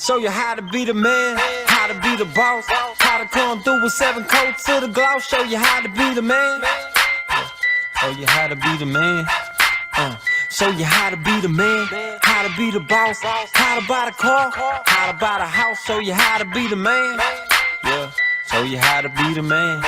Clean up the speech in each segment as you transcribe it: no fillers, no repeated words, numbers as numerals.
Show you how to be the man, how to be the boss, how to come through with 7 coats to the gloss. Show you how to be the man. Show you how to be the man. Show you how to be the man, how to be the boss, how to buy the car, how to buy the house. Show you how to be the man. Yeah, show you how to be the man.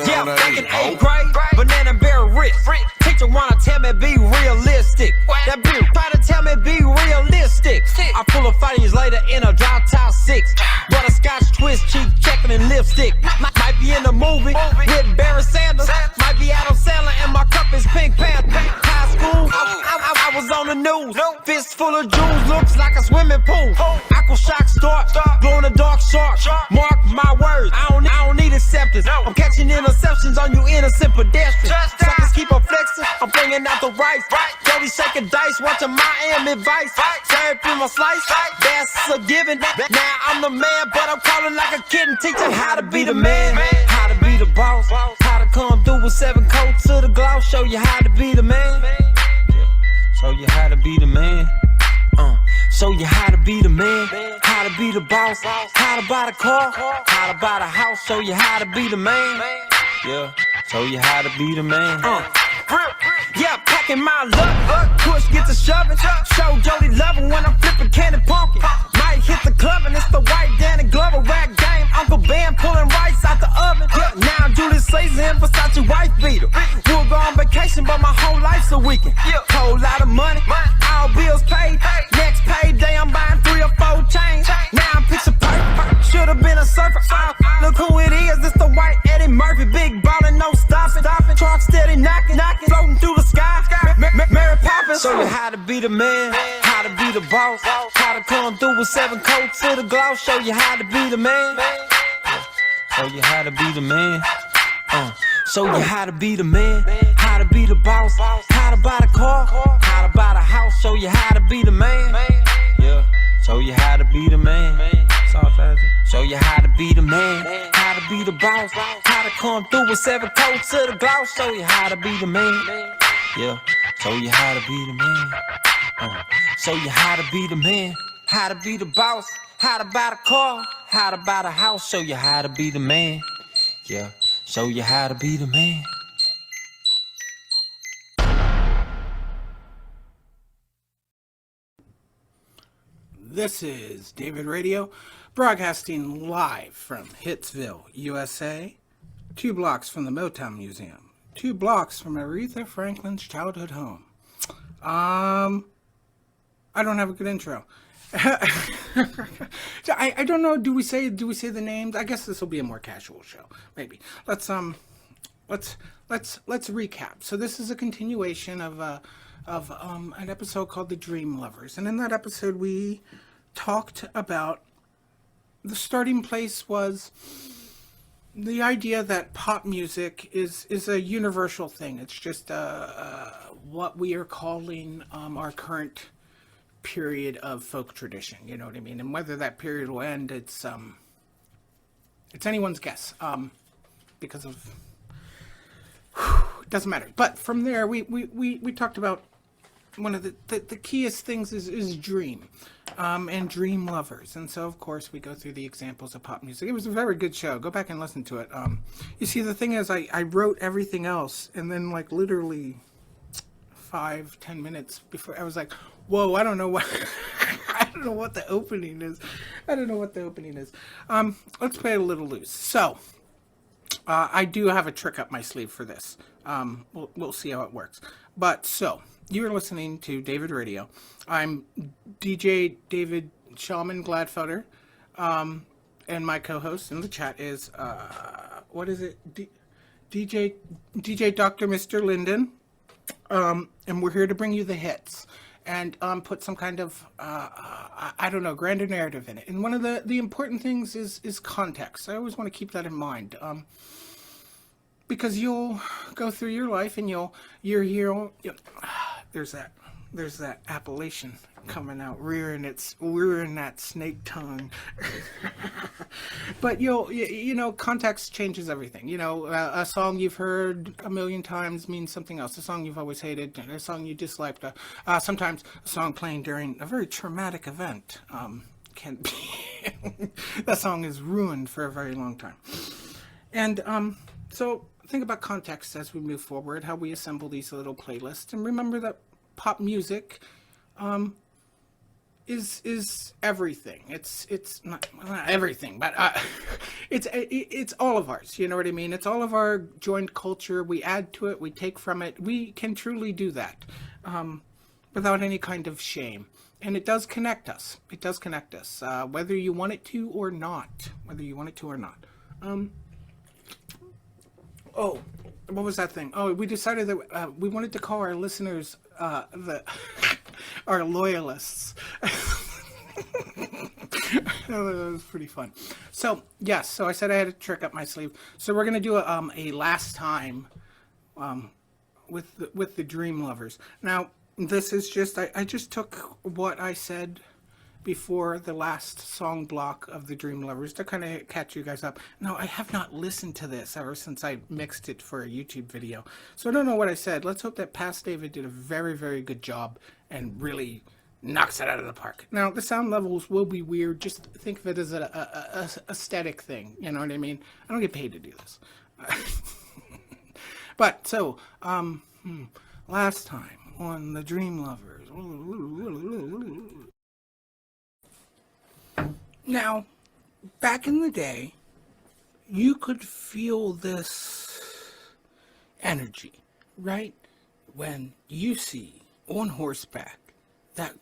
Yeah, back in 8th grade, banana bear rich. Teacher wanna tell me be realistic. That bitch try to tell me be realistic. I pull a 5 years later in a drop top 6. Butterscotch twist, cheek checking and lipstick. Might be in a movie with Barry Sanders. Might be Adam Sandler and my cup is Pink Panther. High school, I was on the news. Fist full of jewels, looks like a swimming pool. Aqua shock start, glow in the dark shark. Mark my words, I don't need acceptance. I'm catching interceptions on you innocent pedestrians. Suckers keep on flexing, I'm bringing out the rice. Jody shaking dice, watching Miami Vice. Serve through my slice, that's a given. Now I'm the man, but I'm calling like a kid and teaching how to be the man, how to be the boss, how to come through with 7 coats to the gloss. Show you how to be the man. Show you how to be the man. Show you how to be the man, how to be the boss, how to buy the car, how to buy the house. Show you how to be the man. Yeah, show you how to be the man. Yeah, packing my luck, push get to shoving. Show Jody loving when I'm flipping candy pumpkin. Might hit the club and it's the white Danny Glover rag game. Uncle Ben pulling rice out the oven. Yeah, now Julius Caesar and Versace wife beater. We'll go on vacation, but my whole life's a weekend. Whole lot of money, all bills paid. Next payday, I'm buying 3 or 4 chains. Now I'm picture perfect. Should've been a surfer. Look who it is. It's the white Eddie Murphy. Big ballin', no stopping. Truck steady knocking, floating through the sky. Mary Poppins. Show you how to be the man, how to be the boss, how to come through with 7 coats to the gloss. Show you how to be the man. Show you how to be the man. Show you how to be the man, how to be the boss, boss. How to come through with 7 coats of the gloss. Show you how to be the man. Yeah, show you how to be the man. Show you how to be the man. How to be the boss. How to buy the car. How to buy the house. Show you how to be the man. Yeah, show you how to be the man. This is David Radio, broadcasting live from Hitsville, USA, 2 blocks from the Motown Museum, 2 blocks from Aretha Franklin's childhood home. I don't have a good intro. I don't know. Do we say the names? I guess this will be a more casual show. Maybe. Let's recap. So this is a continuation of an episode called The Dream Lovers. And in that episode, we talked about the starting place was the idea that pop music is a universal thing. It's just what we are calling our current period of folk tradition. You know what I mean? And whether that period will end, it's anyone's guess, because of it doesn't matter. But from there, we talked about one of the keyest things is dream, and dream lovers. And so, of course, we go through the examples of pop music. It was a very good show. Go back and listen to it. You see, the thing is, I wrote everything else, and then, like, literally 5-10 minutes before, I was like, whoa, I don't know what I don't know what the opening is. Let's play it a little loose. So, I do have a trick up my sleeve for this. We'll see how it works. But so, you're listening to David Radio. I'm DJ David Shulman Gladfelder, and my co-host in the chat is what is it? DJ Dr. Mr. Linden, and we're here to bring you the hits and put some kind of I don't know, grander narrative in it. And one of the important things is context. I always want to keep that in mind. Because you'll go through your life and you're there's that Appalachian coming out, rearing that snake tongue. But you know, context changes everything. You know, a song you've heard a million times means something else. A song you've always hated, a song you disliked. Sometimes a song playing during a very traumatic event can be that song is ruined for a very long time. And so think about context as we move forward, how we assemble these little playlists, and remember that pop music is everything. It's not everything, but it's all of ours. You know what I mean? It's all of our joined culture. We add to it. We take from it. We can truly do that without any kind of shame. And it does connect us. Whether you want it to or not. Oh, what was that thing? Oh, we decided that we wanted to call our listeners our loyalists. That was pretty fun. So, yes, so I said I had a trick up my sleeve. So we're going to do a last time with the Dream Lovers. Now, this is just, I just took what I said before the last song block of the Dream Lovers to kind of catch you guys up. Now, I have not listened to this ever since I mixed it for a YouTube video. So I don't know what I said. Let's hope that Past David did a very, very good job and really knocks it out of the park. Now, the sound levels will be weird. Just think of it as a aesthetic thing. You know what I mean? I don't get paid to do this. But, so, last time on the Dream Lovers. Now, back in the day, you could feel this energy, right? When you see on horseback that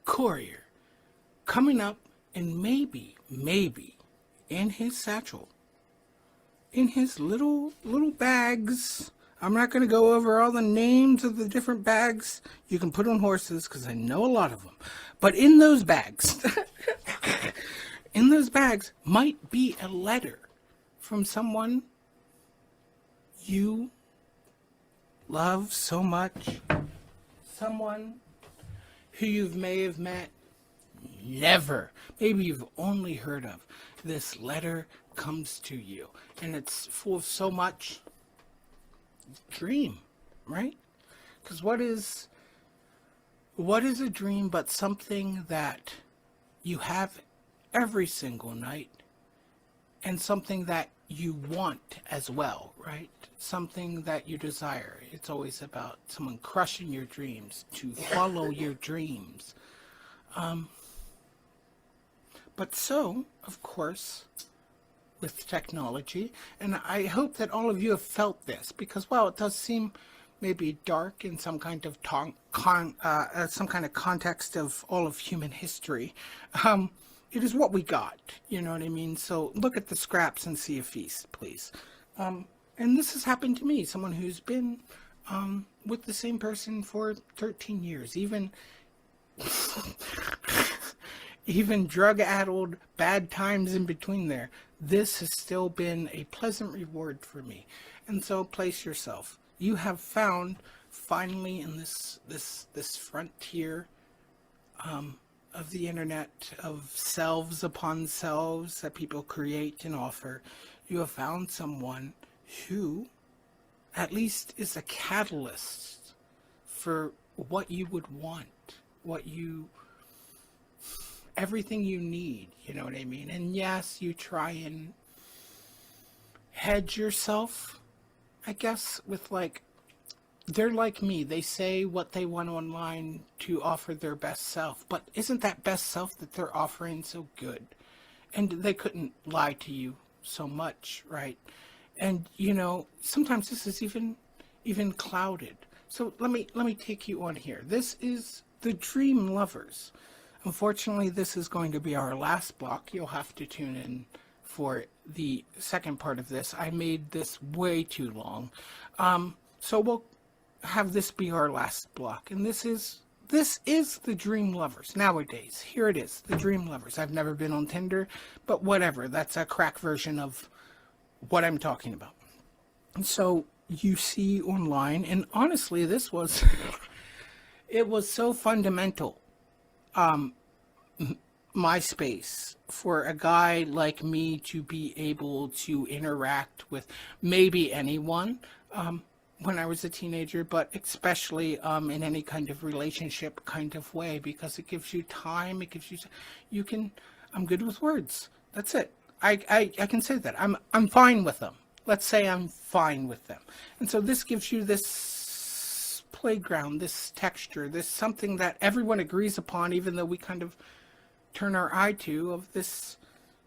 courier coming up and maybe in his satchel, in his little bags. I'm not going to go over all the names of the different bags you can put on horses because I know a lot of them. But in those bags, might be a letter from someone you love so much, someone who you may have met, never, maybe you've only heard of. This letter comes to you, and it's full of so much dream, right? Because what is a dream but something that you have every single night, and something that you want as well, right? Something that you desire. It's always about someone crushing your dreams, to follow your dreams. But so, of course, with technology, and I hope that all of you have felt this, because, well, it does seem maybe dark in some kind of some kind of context of all of human history. It is what we got, you know what I mean? So look at the scraps and see a feast, please. And this has happened to me, someone who's been with the same person for 13 years, even drug-addled bad times in between there. This has still been a pleasant reward for me. And so place yourself. You have found, finally, in this frontier of the internet, of selves upon selves that people create and offer, you have found someone who at least is a catalyst for what you would want, everything you need, you know what I mean? And yes, you try and hedge yourself, I guess, with they're like me. They say what they want online to offer their best self. But isn't that best self that they're offering so good? And they couldn't lie to you so much, right? And, sometimes this is even clouded. So let me take you on here. This is the Dream Lovers. Unfortunately, this is going to be our last block. You'll have to tune in for the second part of this. I made this way too long. So we'll have this be our last block. And this is the Dream Lovers nowadays. Here it is, the Dream Lovers. I've never been on Tinder, but whatever. That's a crack version of what I'm talking about. And so you see online, and honestly, this was, it was so fundamental. MySpace, for a guy like me to be able to interact with maybe anyone when I was a teenager, but especially in any kind of relationship kind of way, because it gives you time, I'm good with words. That's it. I can say that. I'm fine with them. Let's say I'm fine with them. And so this gives you this playground, this texture, this something that everyone agrees upon, even though we kind of turn our eye to, of this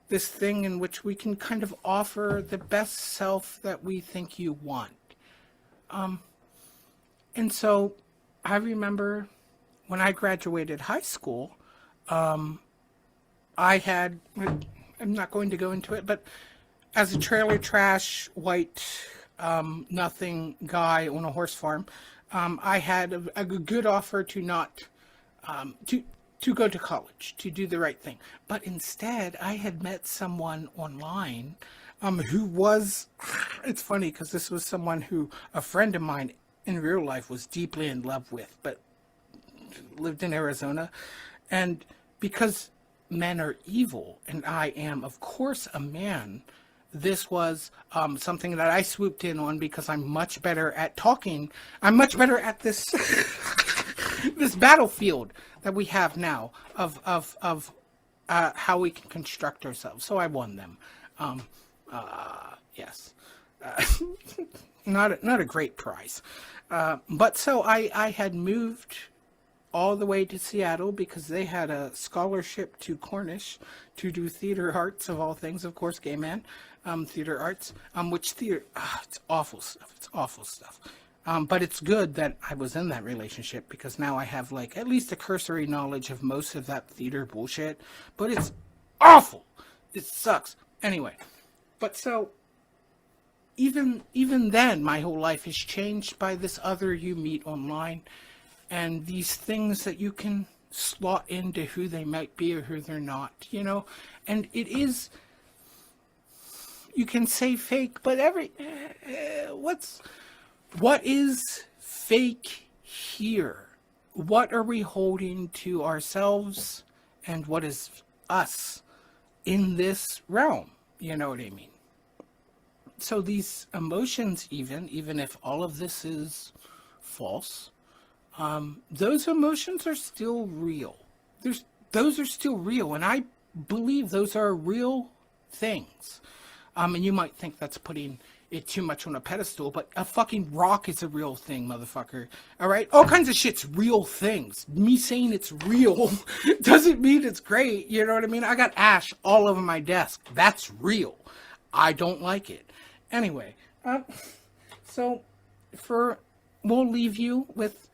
thing in which we can kind of offer the best self that we think you want. And so I remember when I graduated high school, I'm not going to go into it, but as a trailer trash, white, nothing guy on a horse farm, I had a good offer to not, to go to college, to do the right thing. But instead, I had met someone online who was, it's funny because this was someone who a friend of mine in real life was deeply in love with, but lived in Arizona. And because men are evil, and I am, of course, a man, this was something that I swooped in on because I'm much better at talking. I'm much better at this this battlefield that we have now of how we can construct ourselves. So I won them. Yes. Not a great prize. But so I had moved all the way to Seattle because they had a scholarship to Cornish to do theater arts, of all things, of course, gay man, theater arts, which theater, it's awful stuff. It's awful stuff. But it's good that I was in that relationship because now I have at least a cursory knowledge of most of that theater bullshit, but it's awful. It sucks. Anyway, but so even then, my whole life is changed by this other you meet online, and these things that you can slot into who they might be or who they're not, and it is, you can say fake, but what is fake here? What are we holding to ourselves, and what is us in this realm? You know what I mean? So these emotions, even if all of this is false, those emotions are still real. Those are still real, and I believe those are real things. And you might think that's putting it too much on a pedestal, but a fucking rock is a real thing, motherfucker. All right? All kinds of shit's real things. Me saying it's real doesn't mean it's great. You know what I mean? I got ash all over my desk. That's real. I don't like it. Anyway, so we'll leave you with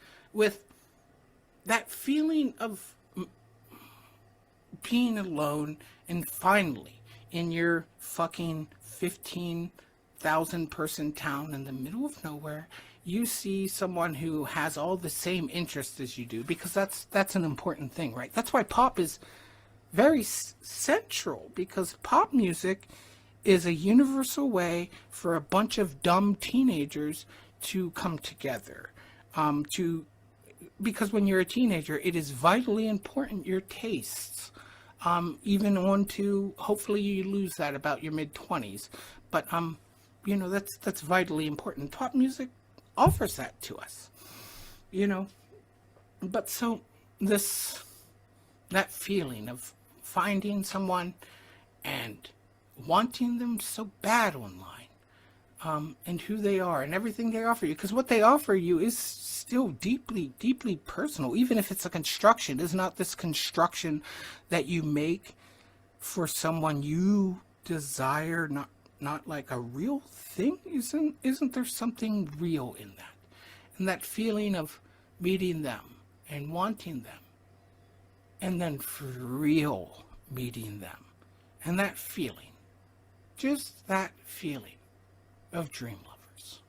that feeling of being alone, and finally in your fucking 15,000 person town in the middle of nowhere, you see someone who has all the same interests as you do, because that's an important thing, right? That's why pop is very central, because pop music is a universal way for a bunch of dumb teenagers to come together. Because when you're a teenager, it is vitally important, your tastes, even on to, hopefully you lose that about your mid-20s. But, that's vitally important. Pop music offers that to us, But so that feeling of finding someone and wanting them so bad online, and who they are and everything they offer you, because what they offer you is still deeply, deeply personal, even if it's a construction. It's not this construction that you make for someone you desire, not like a real thing. Isn't there something real in that? And that feeling of meeting them and wanting them, and then for real meeting them, and that feeling, just that feeling of dream lovers.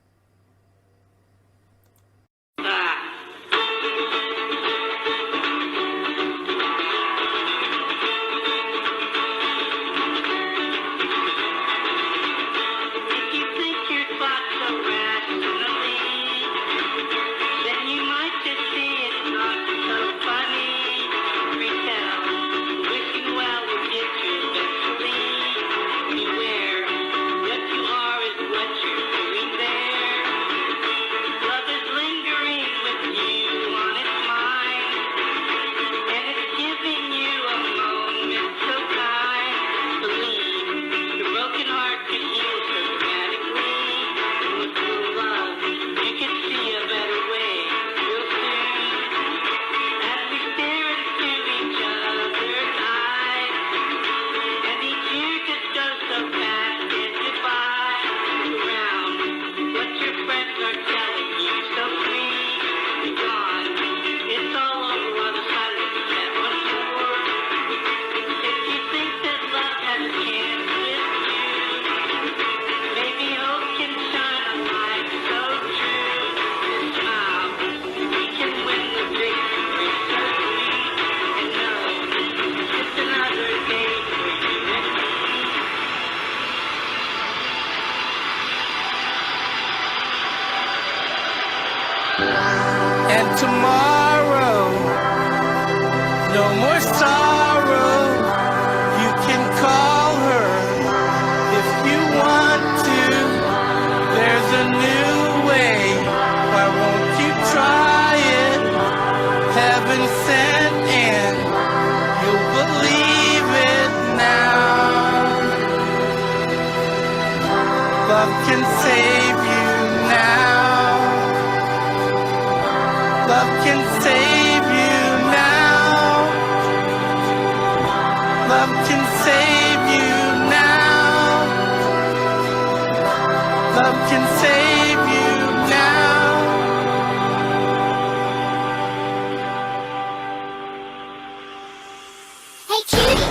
And tomorrow, no more sorrow. You can call her if you want to. There's a new way. Why won't you try it? Heaven sent, and you'll believe it now. Love can save you now. Love can save you now. Love can save you now. Love can save you now. Hey, cutie!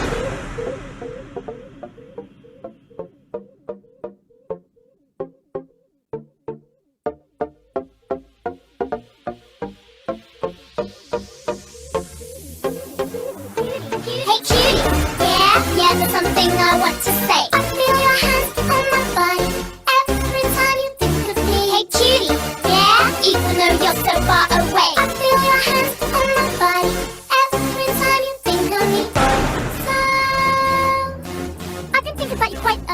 Hey cutie, yeah, there's something I want to say. I feel your hands on my body every time you think of me. Hey cutie, yeah, even though you're so far away. I feel your hands on my body every time you think of me. So, I've been thinking about you quite a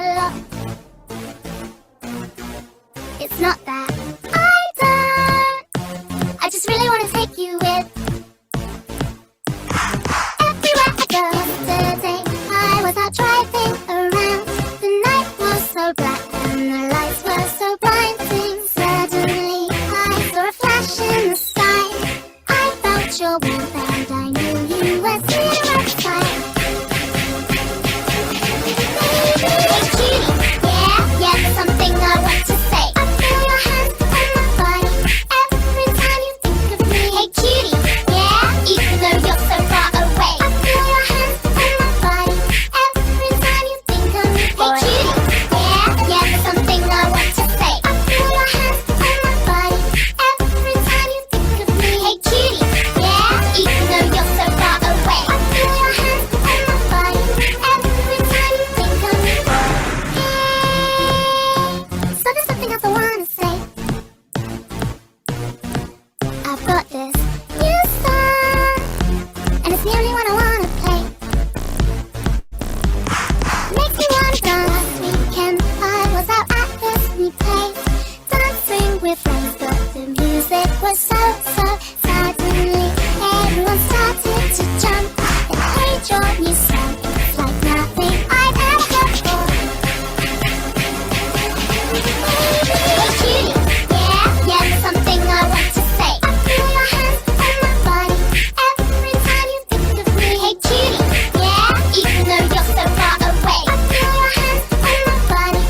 I've got this new song, and it's the only one I wanna play. Makes me wanna dance. Last weekend I was out at this new place, dancing with friends, but the music was so suddenly everyone started to jump. They played your new song, it's like nothing I've ever before. Hey cutie, yeah, there's something I want to say. I feel your hands on my body every time you think of me. Hey cutie, yeah, even though you're so far away. I feel your hands on my body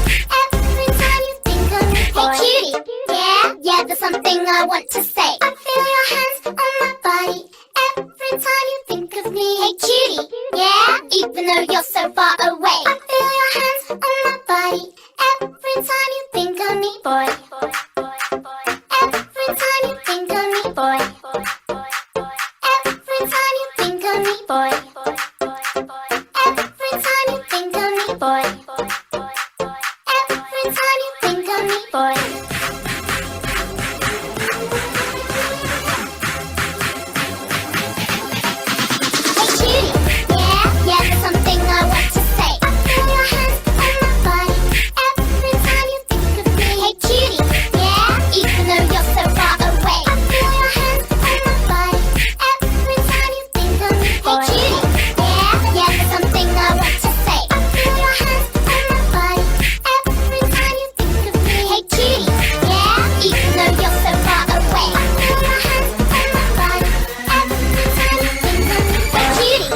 every time you think of me. Hey cutie, yeah, there's something I want to say. I feel your hands on my body every time you think of me. Hey cutie, yeah, even though you're so far away. I feel your hands on my body every time you think of me, boy. Every time you think of me, boy. Every time you think of me, boy. Every time you think of me, boy. Every time you think of me, boy. Hey cutie, yeah, there's something I want to say. I feel your hands on my body every time you think of me. Hey cutie, yeah, even though you're so far away. I feel your hands on my body every time you think of me. Hey cutie, yeah, there's something I want to say. I feel your hands on my body every time you think of me. Hey cutie, yeah, even though you're so far away. I feel your hands on my body every time you think of me. Hey cutie,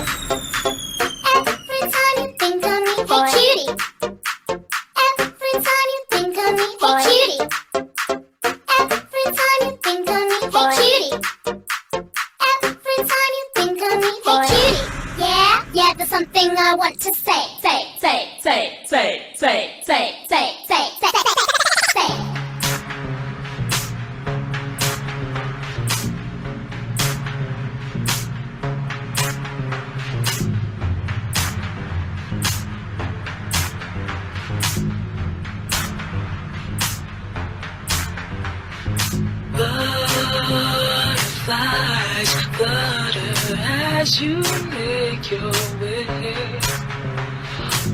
every time you think of me. Hey cutie, every time you think of me. Hey cutie, every time you think of me. Hey cutie, every time you think of me. Hey cutie, yeah, there's something I want to say. Say. Butterflies flutter as you make your way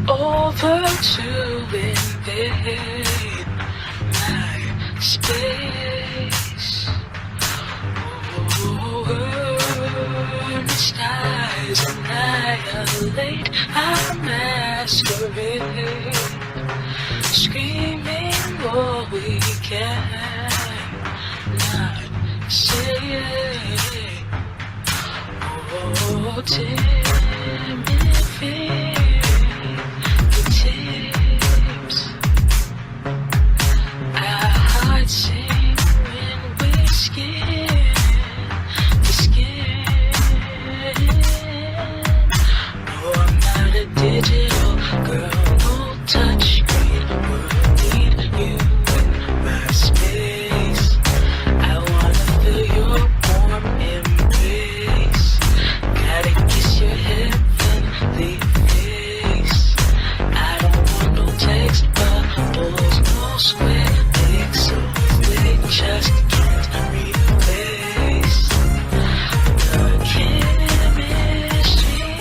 over to invade my space. Oh, earnest skies annihilate our masquerade, screaming all we can not say. Oh, timid fingertips, our hearts sing when we're skin to skin. No, I'm not a digital girl, no touchscreen. We'll need you in my space. I wanna feel your warm embrace. Gotta kiss your heavenly face. I don't want no text bubbles, no square pixels. They just can't replace the chemistry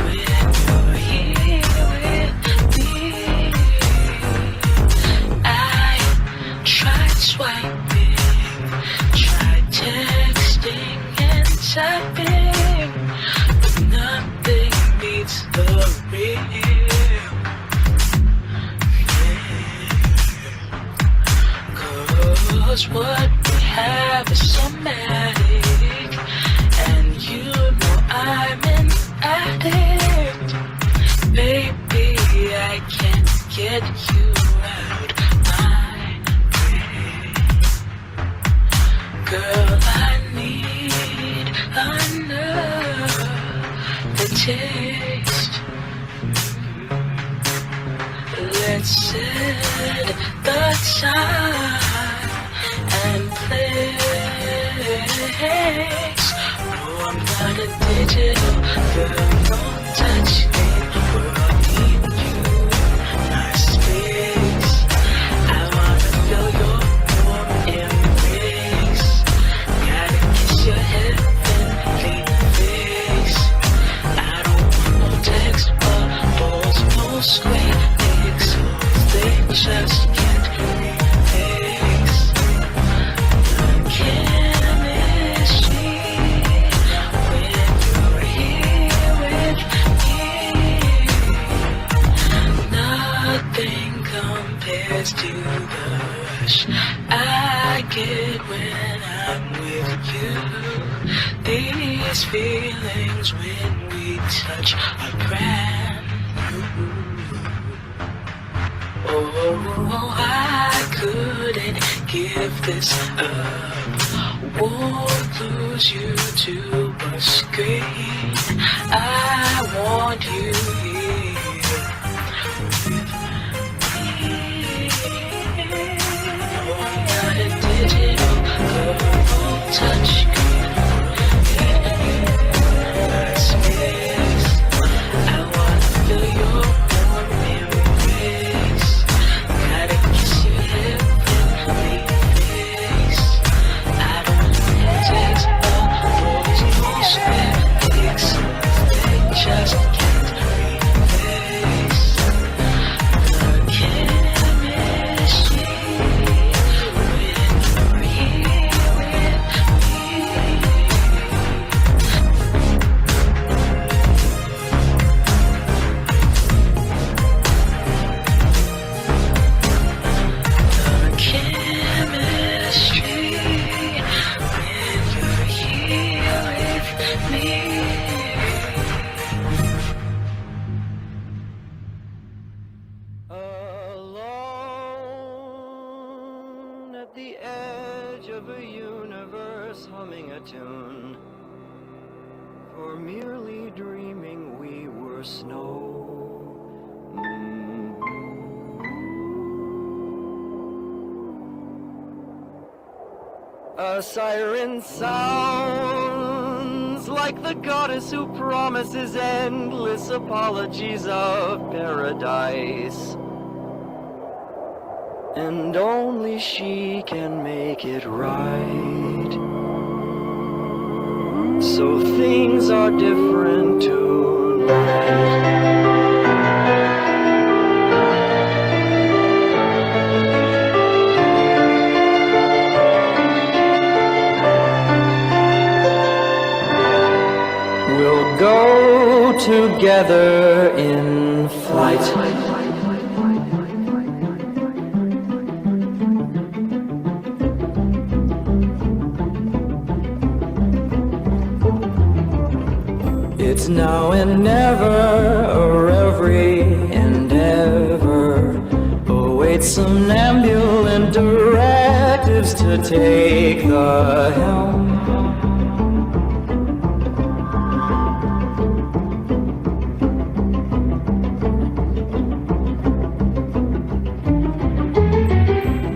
when you're here with me. I tried swiping, tried texting and typing, but nothing beats the real. 'Cause what we have is somatic, and you know I'm an addict. Baby, I can't get you out my brain. Girl, I need another taste. Let's set the time and place. No, I'm not a digital girl, no touchscreen. We'll need you in my space. I wanna feel your warm embrace. with you. These feelings when we touch are brand new. Oh, I couldn't give this up. Won't lose you to a screen. I want you here with me. Oh, not a digital purple touchscreen. My space. I wanna feel your warm embrace. Gotta kiss your heavenly face. I don't think it takes always most ethics. They just can't replace the chemistry when you're here with me. The chemistry when you're here with me. Alone at the edge of a universe, humming a tune. For merely dreaming we were snow. A siren sounds like the goddess who promises endless apologies of paradise. And only she can make it right. So things are different tonight. We'll go together in flight. It's now and never, or every endeavor awaits some ambulant directives to take the helm.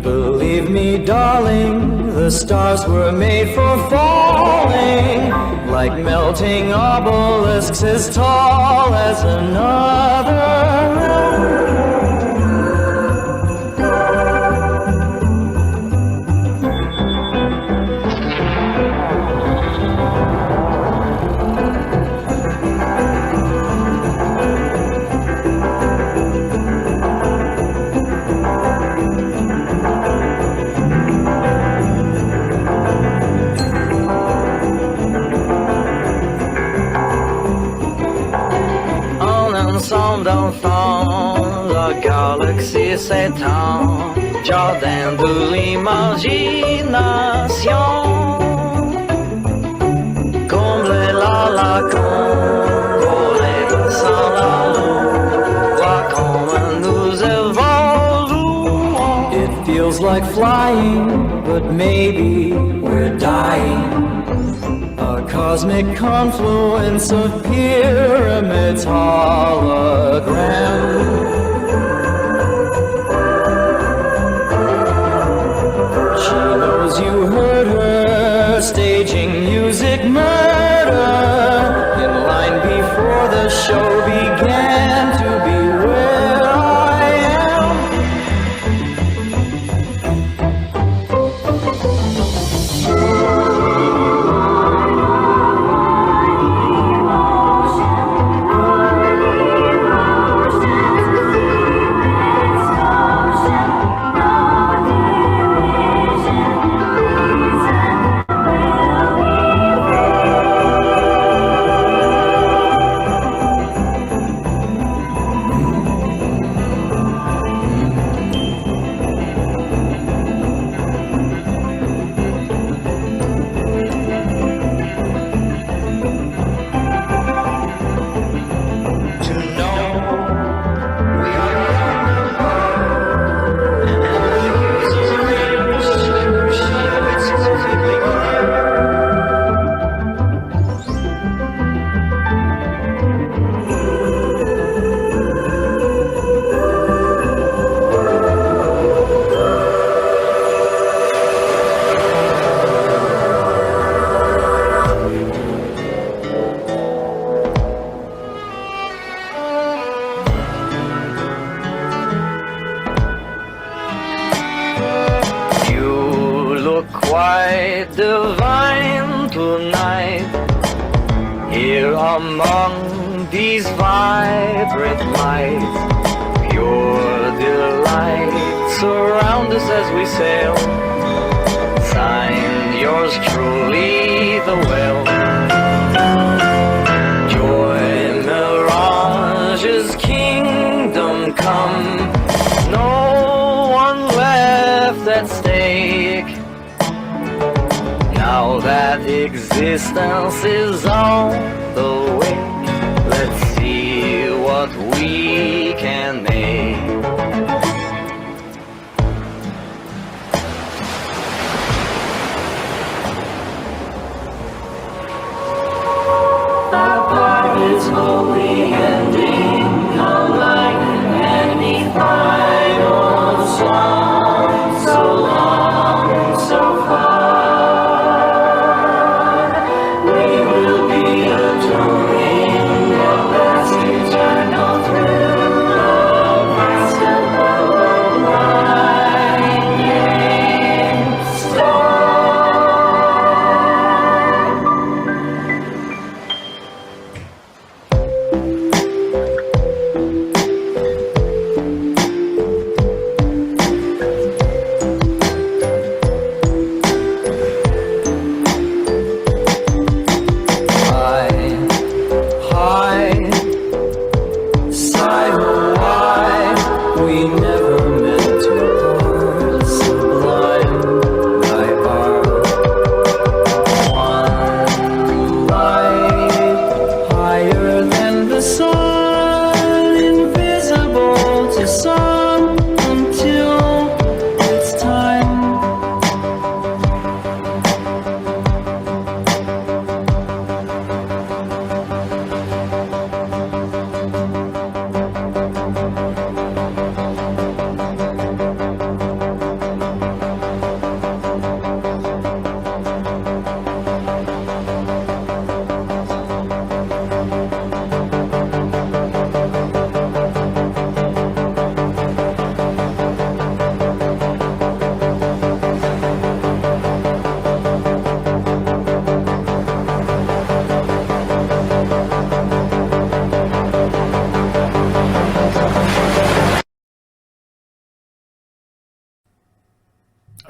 Believe me, darling, the stars were made for falling, like melting obelisks as tall as another realm. Ensemble d'enfants, la galaxie s'étend, jardin de l'imagination. Comblez la lacune, voler sans la lune, voir comment nous évoluons. It feels like flying, but maybe we're dying. A cosmic confluence of pyramids hologram. She knows you heard her staging music murder in line before the show began to be where I am. divine tonight. Here among these vibrant lights, pure delight surround us as we sail. Signed, yours truly, the whale. Joy mirage's kingdom come. No one left at stake. Now that existence is on the way, let's see what we can make. It's holy ending, unlike any final song. So long, so far, we will be adoring the best eternal thrill of past above the blinding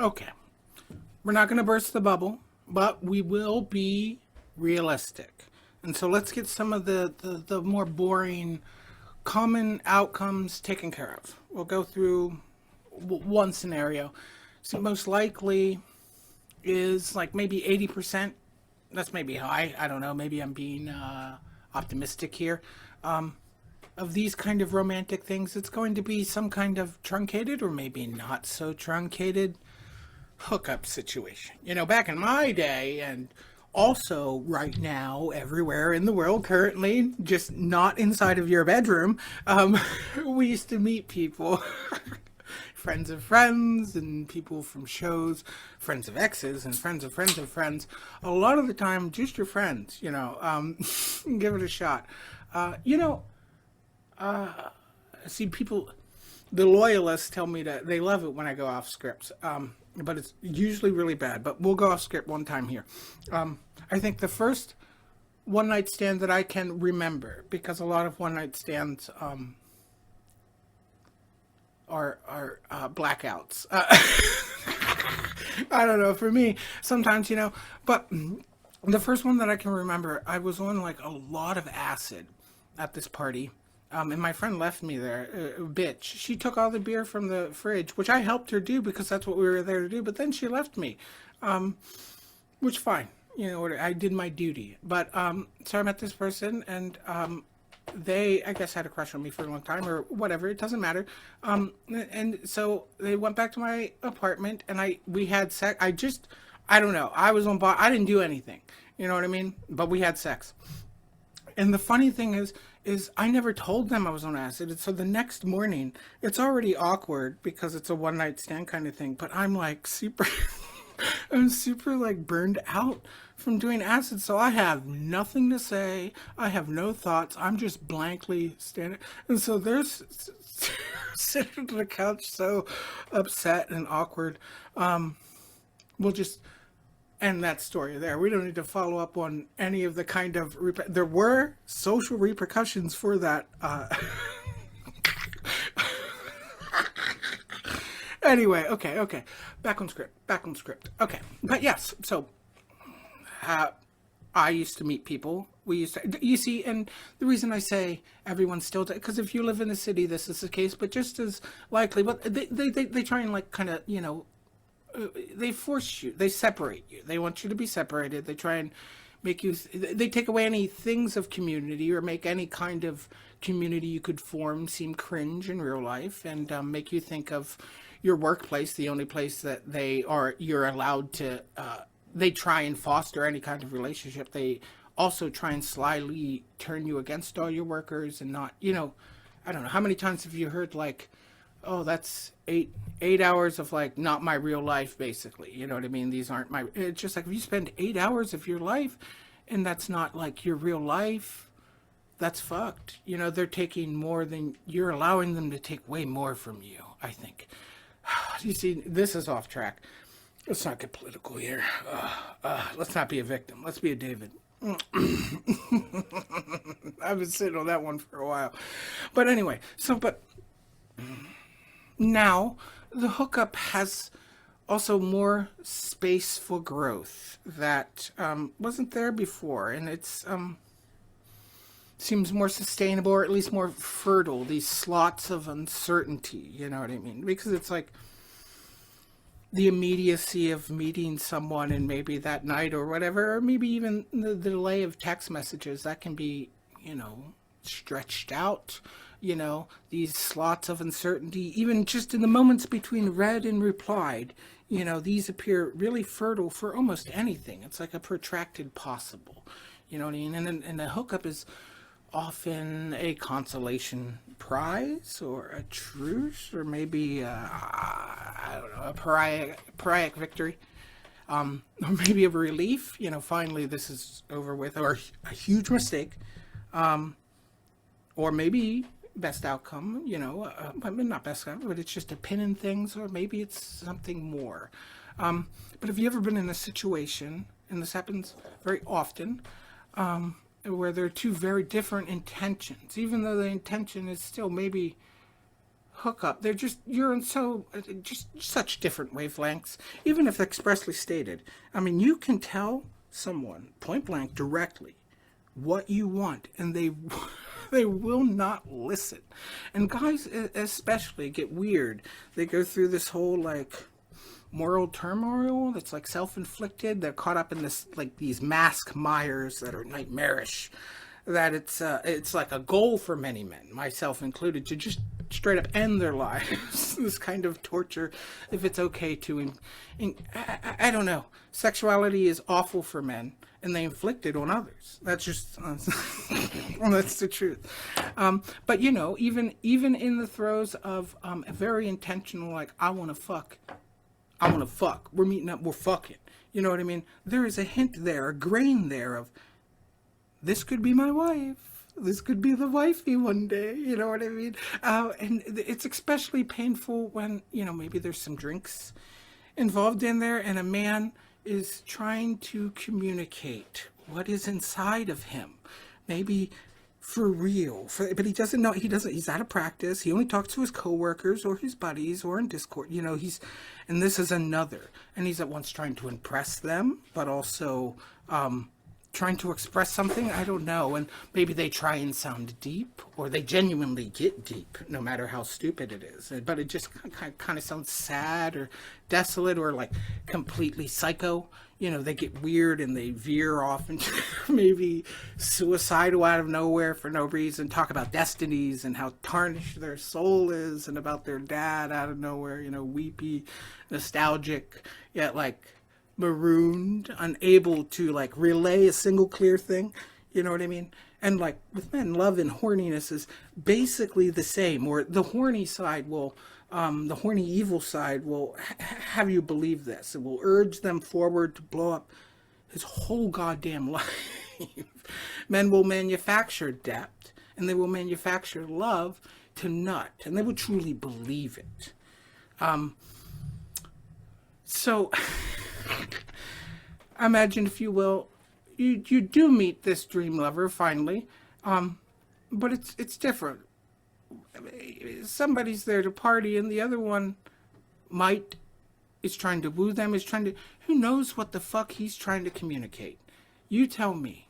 Okay. We're not going to burst the bubble, but we will be realistic. And so let's get some of the more boring, common outcomes taken care of. We'll go through one scenario. So most likely is like maybe 80%. That's maybe high. I don't know. Maybe I'm being optimistic here. Of these kind of romantic things, it's going to be some kind of truncated or maybe not so truncated hookup situation. You know, back in my day, and also right now everywhere in the world currently, just not inside of your bedroom, we used to meet people friends of friends and people from shows, friends of exes and friends of friends of friends. A lot of the time just your friends, you know. Give it a shot. See, people, the loyalists tell me that they love it when I go off scripts, but it's usually really bad. But we'll go off script one time here. I think the first one night stand that I can remember, because a lot of one night stands are blackouts. I don't know, for me, sometimes, you know, but the first one that I can remember, I was on like a lot of acid at this party. And my friend left me there, bitch. She took all the beer from the fridge, which I helped her do because that's what we were there to do. But then she left me, which fine, you know, I did my duty. But so I met this person, and they, I guess, had a crush on me for a long time or whatever. It doesn't matter. And so they went back to my apartment, and we had sex. I don't know. I was on I didn't do anything. You know what I mean? But we had sex. And the funny thing is I never told them I was on acid. And so the next morning, it's already awkward because it's a one night stand kind of thing. But I'm like I'm super like burned out from doing acid. So I have nothing to say. I have no thoughts. I'm just blankly standing. And so there's sitting on the couch so upset and awkward. end that story there. We don't need to follow up on any of the kind of there were social repercussions for that. Anyway, okay. Back on script. Okay, but yes. So, I used to meet people. We used to, you see, and the reason I say everyone still, because if you live in a city, this is the case. But just as likely, but they try and like kind of, you know, they force you, they separate you. They want you to be separated. They try and make you, they take away any things of community or make any kind of community you could form seem cringe in real life, and make you think of your workplace, the only place that you're allowed to, they try and foster any kind of relationship. They also try and slyly turn you against all your workers and not, you know, I don't know, how many times have you heard like, oh, that's eight hours of like not my real life, basically. You know what I mean? These aren't my, it's just like if you spend 8 hours of your life and that's not like your real life, that's fucked. You know, they're taking more than, you're allowing them to take way more from you, I think. You see, this is off track. Let's not get political here. Let's not be a victim. Let's be a David. I've been sitting on that one for a while. But anyway, but now the hookup has also more space for growth that wasn't there before. And it's seems more sustainable, or at least more fertile, these slots of uncertainty, you know what I mean? Because it's like the immediacy of meeting someone and maybe that night or whatever, or maybe even the delay of text messages, that can be, you know, stretched out, you know, these slots of uncertainty, even just in the moments between read and replied, you know, these appear really fertile for almost anything. It's like a protracted possible, you know what I mean? And the hookup is often a consolation prize or a truce or maybe I don't know, a pariah victory, or maybe a relief, you know, finally this is over with, or a huge mistake, or maybe best outcome, you know, I mean, not best outcome, but it's just a pin in things, or maybe it's something more. But have you ever been in a situation, and this happens very often, where there are two very different intentions, even though the intention is still maybe hookup. You're in just such different wavelengths, even if expressly stated. I mean, you can tell someone point blank directly what you want, and they will not listen. And guys especially get weird. They go through this whole like moral turmoil that's like self-inflicted. They're caught up in this, like these mask mires that are nightmarish, that it's like a goal for many men, myself included, to just straight up end their lives. This kind of torture, if it's okay to, I don't know. Sexuality is awful for men, and they inflict it on others. That's just, well, that's the truth. But you know, even in the throes of a very intentional, like, I want to fuck, we're meeting up, we're fucking, you know what I mean? There is a hint there, a grain there of, this could be my wife. This could be the wifey one day, you know what I mean? And it's especially painful when, you know, maybe there's some drinks involved in there and a man is trying to communicate what is inside of him. Maybe for real, but he doesn't know, he's out of practice. He only talks to his coworkers or his buddies or in Discord, you know, and this is another. And he's at once trying to impress them, but also, trying to express something, I don't know, and maybe they try and sound deep, or they genuinely get deep, no matter how stupid it is, but it just kind of sounds sad or desolate or like completely psycho. You know, they get weird and they veer off into maybe suicidal out of nowhere for no reason, talk about destinies and how tarnished their soul is, and about their dad out of nowhere, you know, weepy, nostalgic, yet like marooned, unable to like relay a single clear thing, you know what I mean? And like with men, love and horniness is basically the same, or the horny side will, the horny evil side will have you believe this. It will urge them forward to blow up his whole goddamn life. Men will manufacture depth, and they will manufacture love to nut, and they will truly believe it. So imagine, if you will, you do meet this dream lover finally, but it's different. Somebody's there to party, and the other one is trying to woo them, who knows what the fuck he's trying to communicate. You tell me.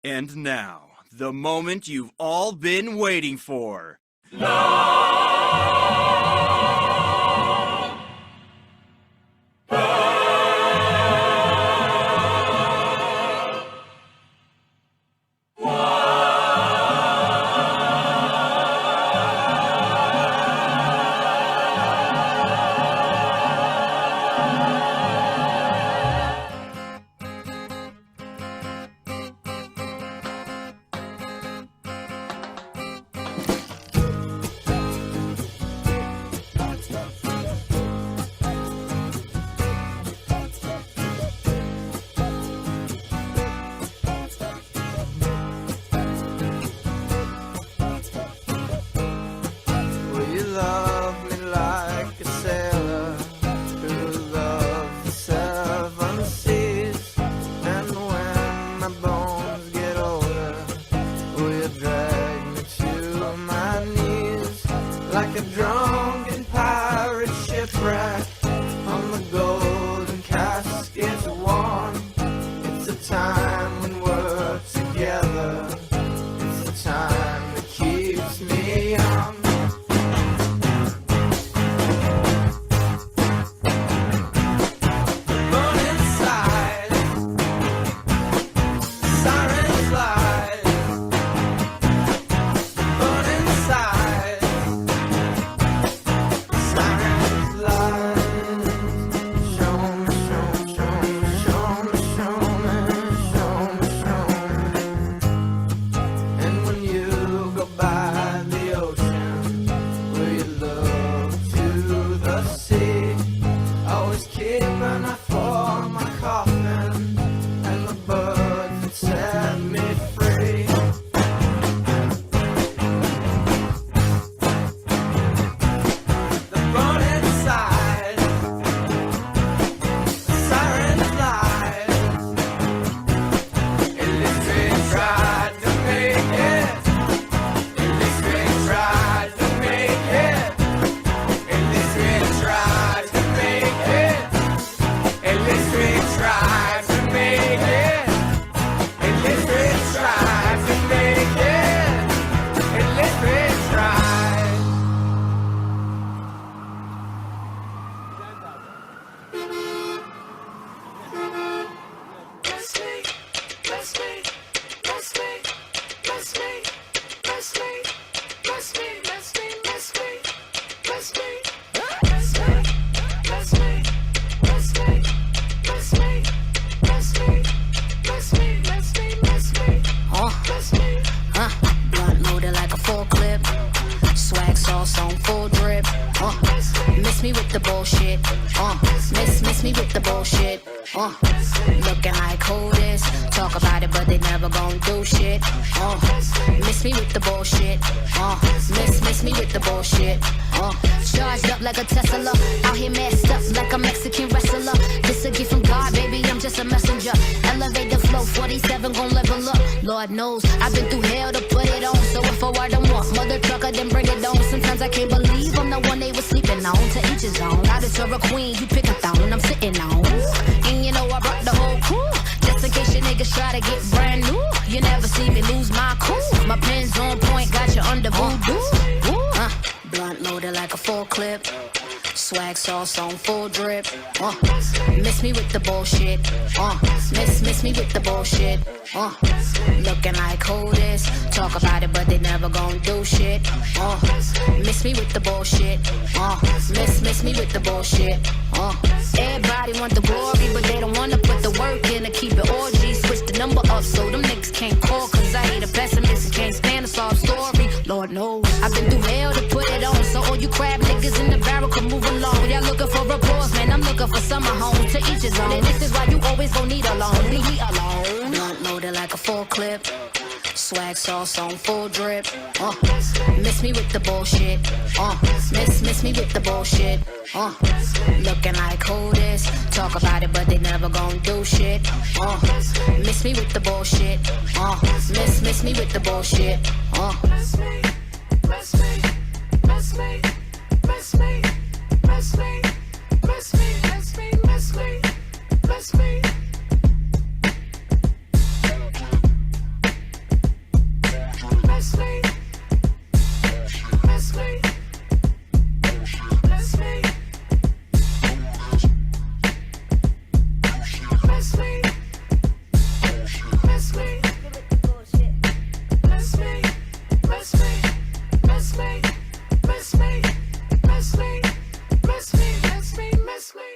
And now, the moment you've all been waiting for. Will you love me like a sailor who loves the seven seas? And when my bones get older, will you drag me to my knees like a drunken pirate shipwreck on the golden casket's worn? It's a time when we're together. It's the time that keeps me young. Blunt loaded like a forklift. Swag sauce on full drip. Miss me with the bullshit. Miss me with the bullshit. Looking like who this? Talk about it, but they never gon' do shit. Miss me with the bullshit. Miss me with the bullshit. Charged up like a Tesla. Out here messed up like a Mexican wrestler. This a gift from God, baby, I'm just a messenger. Elevate the flow, 47 gon' level up. Lord knows, I've been through hell to put it on. So if I were to want mother trucker, then bring it on. Sometimes I can't believe I'm the one they was sleeping on. To each his own. I just a queen, you pick a thong, I'm sitting on. And you know I brought the whole crew. Just in case your niggas try to get brand new. You never see me lose my cool. My pen's on point, got you under voodoo. Blunt loaded like a full clip. Swag sauce on full drip. Miss me with the bullshit. Miss me with the bullshit. Looking like who this? Talk about it, but they never gon' do shit. Miss me with the bullshit. Miss me with the bullshit. Everybody want the glory, but they don't wanna put the work in to keep it orgy. Switch the number up so them niggas can't call. Cause I hate a pessimist and can't stand a sob story. Lord knows, I've been through hell to put it on. So all you crab niggas in the barrel can move along. Y'all looking for applause, man, I'm looking for summer home. To each his own, and this is why you always gon' need alone. Leave me alone. Blunt loaded like a full clip. Swag sauce on full drip. Miss me with the bullshit. Miss me with the bullshit. Looking like who this? Talk about it, but they never gon' do shit. Miss me with the bullshit. Miss me with the bullshit. Miss me, miss me, miss me, miss me, miss me, miss me, miss me, miss me, miss me. Miss me, miss me, miss me, miss me, miss me, miss me, miss me, miss me, miss me, miss me, miss me, miss me, miss me.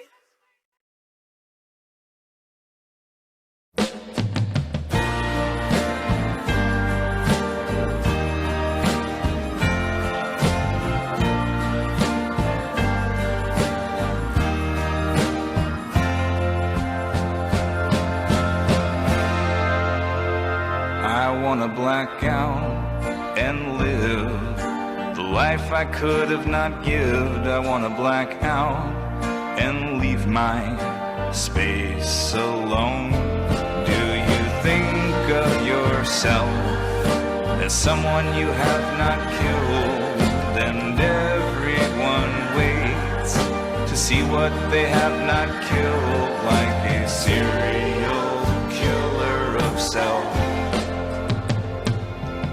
I wanna black out and live the life I could have not lived. I wanna black out and leave my space alone. Do you think of yourself as someone you have not killed? And everyone waits to see what they have not killed, like a serial killer of self.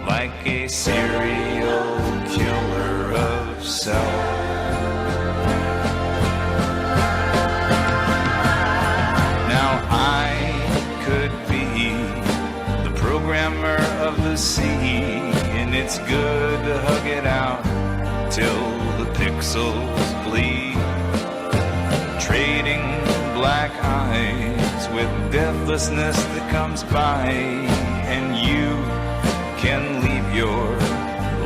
Like a serial killer of self. Now I could be the programmer of the sea, and it's good to hug it out till the pixels bleed, trading black eyes with deathlessness that comes by, and you can leave your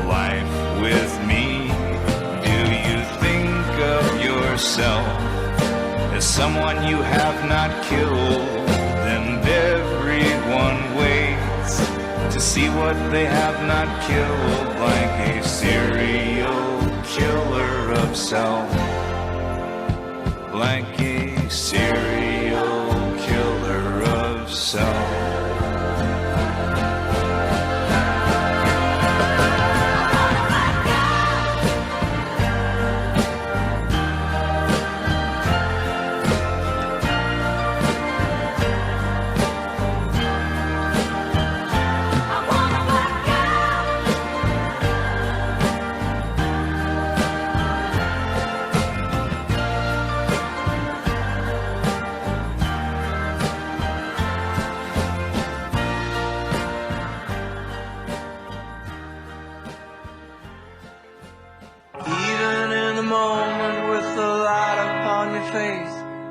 life with me. Do you think of yourself as someone you have not killed? And everyone waits to see what they have not killed, like a serial killer of self. Like a serial killer of self.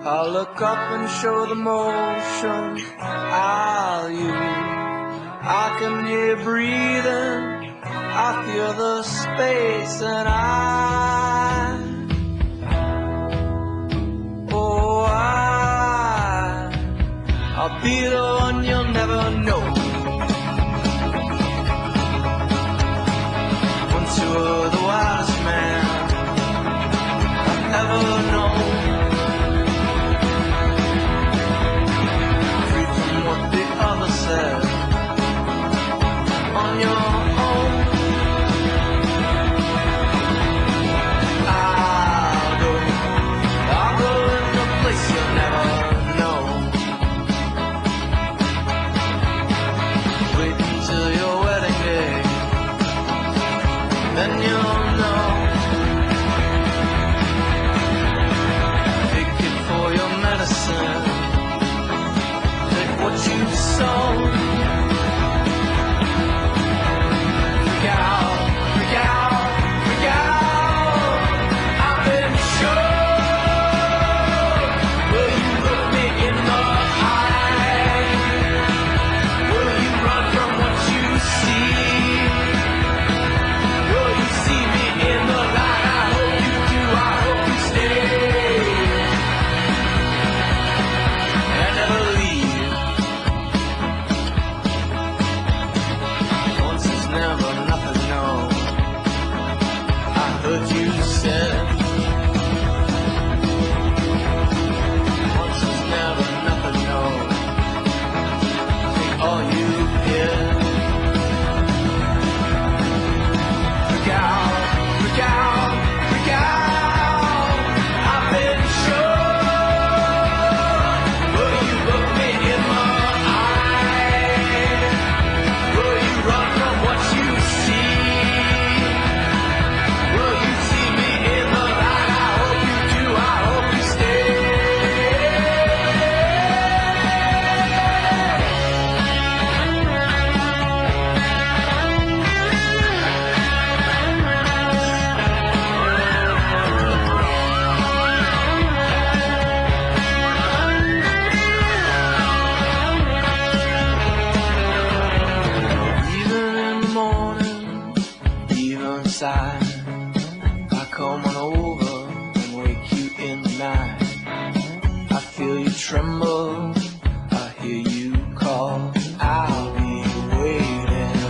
I'll look up and show the motion I'll use. I can hear breathing, I feel the space, and I'll be the one you'll never know. you're the wildest man I've ever known. Free from what the other said on your own. I'll go in a place you'll never know. Wait until your wedding day, then you'll know. Take it for your medicine, take what you've sown. Freak out, freak out, freak out. I've been sure. Will you look me in the eye? Will you run from what you see? Will you see me in the light? I hope you do, I hope you stay and never leave. Once is never nothing, no. I heard you say once is never nothing, no. Take all you get. Freak out, freak out, freak out. I've been sure. Will you look me in the eye? Will you run from what you see? Will you see me in the light? I hope you do, I hope you stay. Even in the morning, even inside, I come on over and wake you in the night. I feel you tremble, I hear you call. I'll be waiting.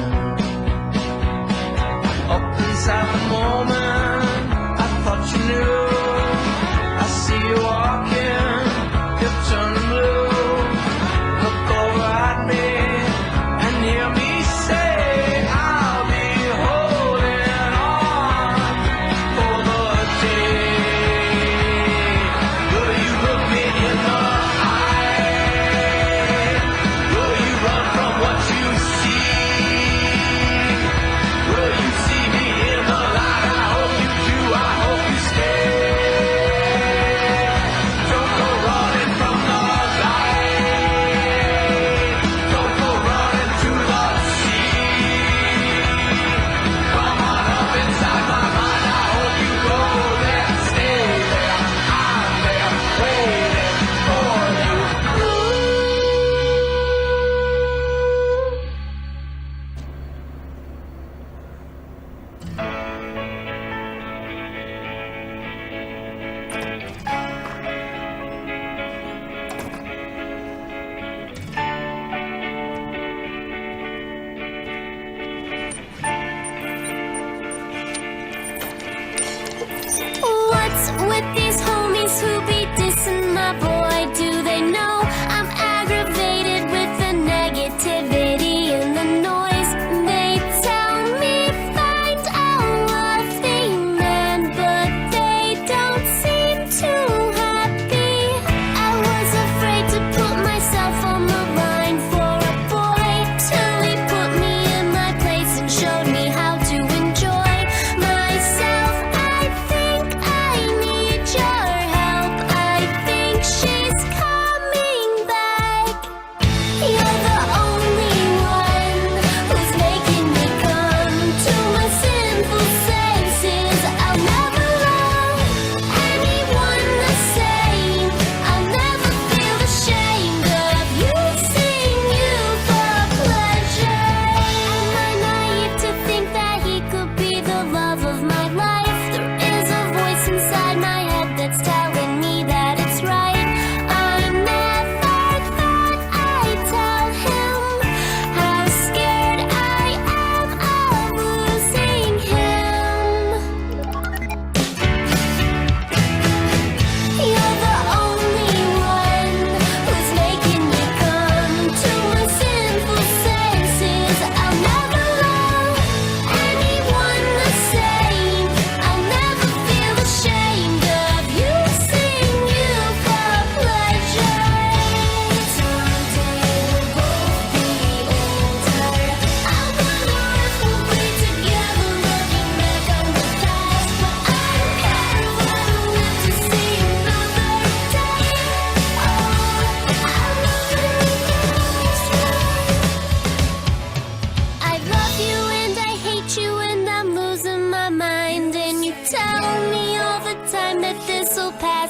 Up inside the moment, I thought you knew. I see you walking, you're turning blue. Look over at me and hear me say, I'll be holding on for the day. Will you look me in the eye?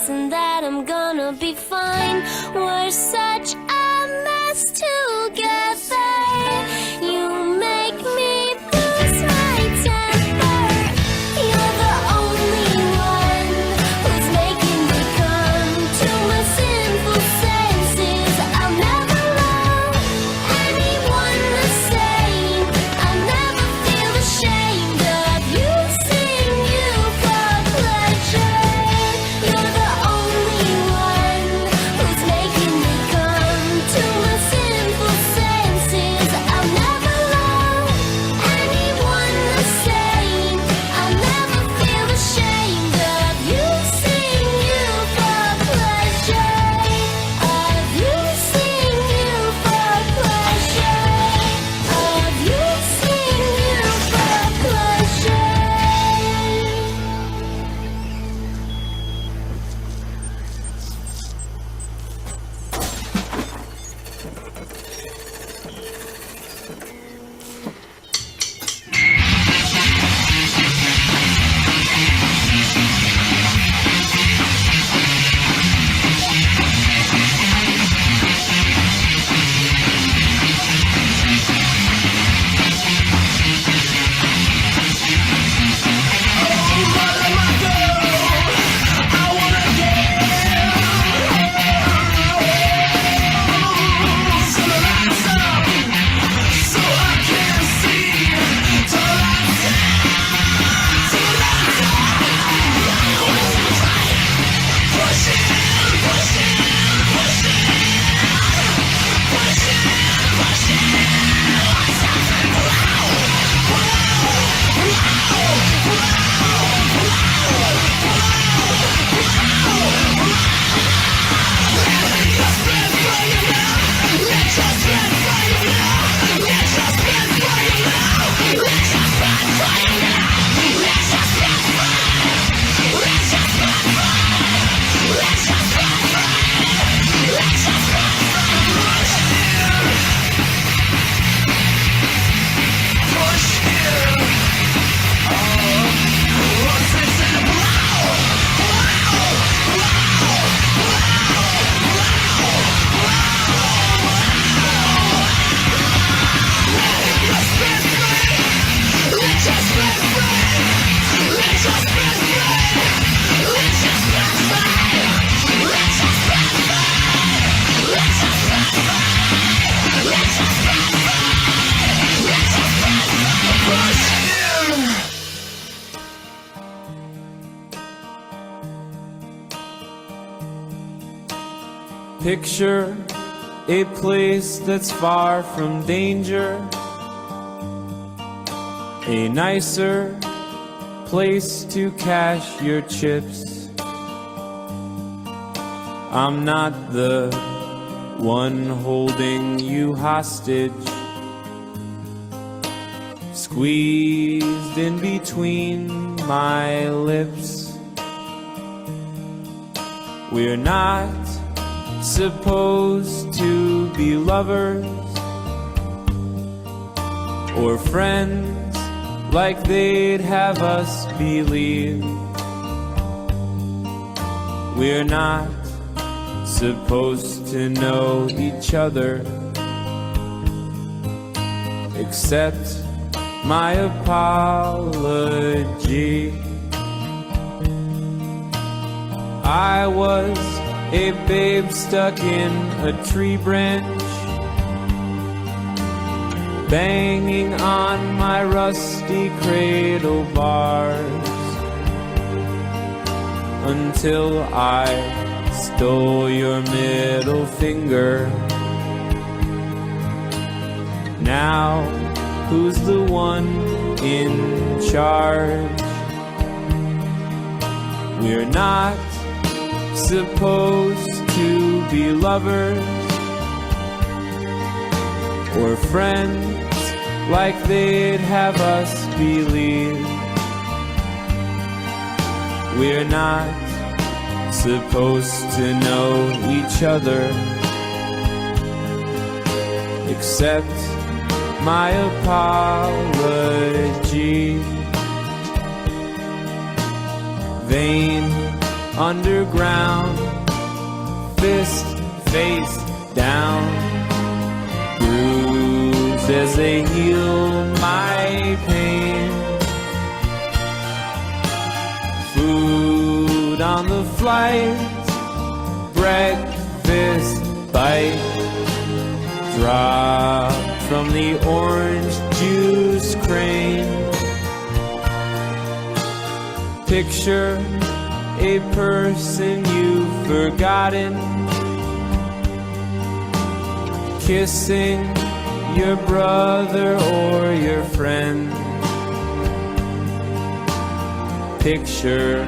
and that I'm gonna be fine. We're such a mess together. You make me lose my temper. You're the only one who's making me come to my sinful senses. I'll never love anyone the same. I'll never feel ashamed of using you for pleasure. You're the only one who's making me come to my sinful senses. I'll never love anyone the same. I'll never feel ashamed of using you for pleasure. Of using you for pleasure. Of using you for pleasure. Picture a place that's far from danger, a nicer place to cash your chips. I'm not the one holding you hostage, squeezed in between my lips. We're not supposed to be lovers or friends like they'd have us believe. We're not supposed to know each other except my apology. I was a babe stuck in a tree branch, banging on my rusty cradle bars, until I stole your middle finger. Now, who's the one in charge? We're not supposed to be lovers or friends like they'd have us believe. We're not supposed to know each other except my apology. Vain underground, fist face down, bruised as they heal my pain. Food on the flight, breakfast bite, drop from the orange juice crane. Picture a person you've forgotten, kissing your brother or your friend. Picture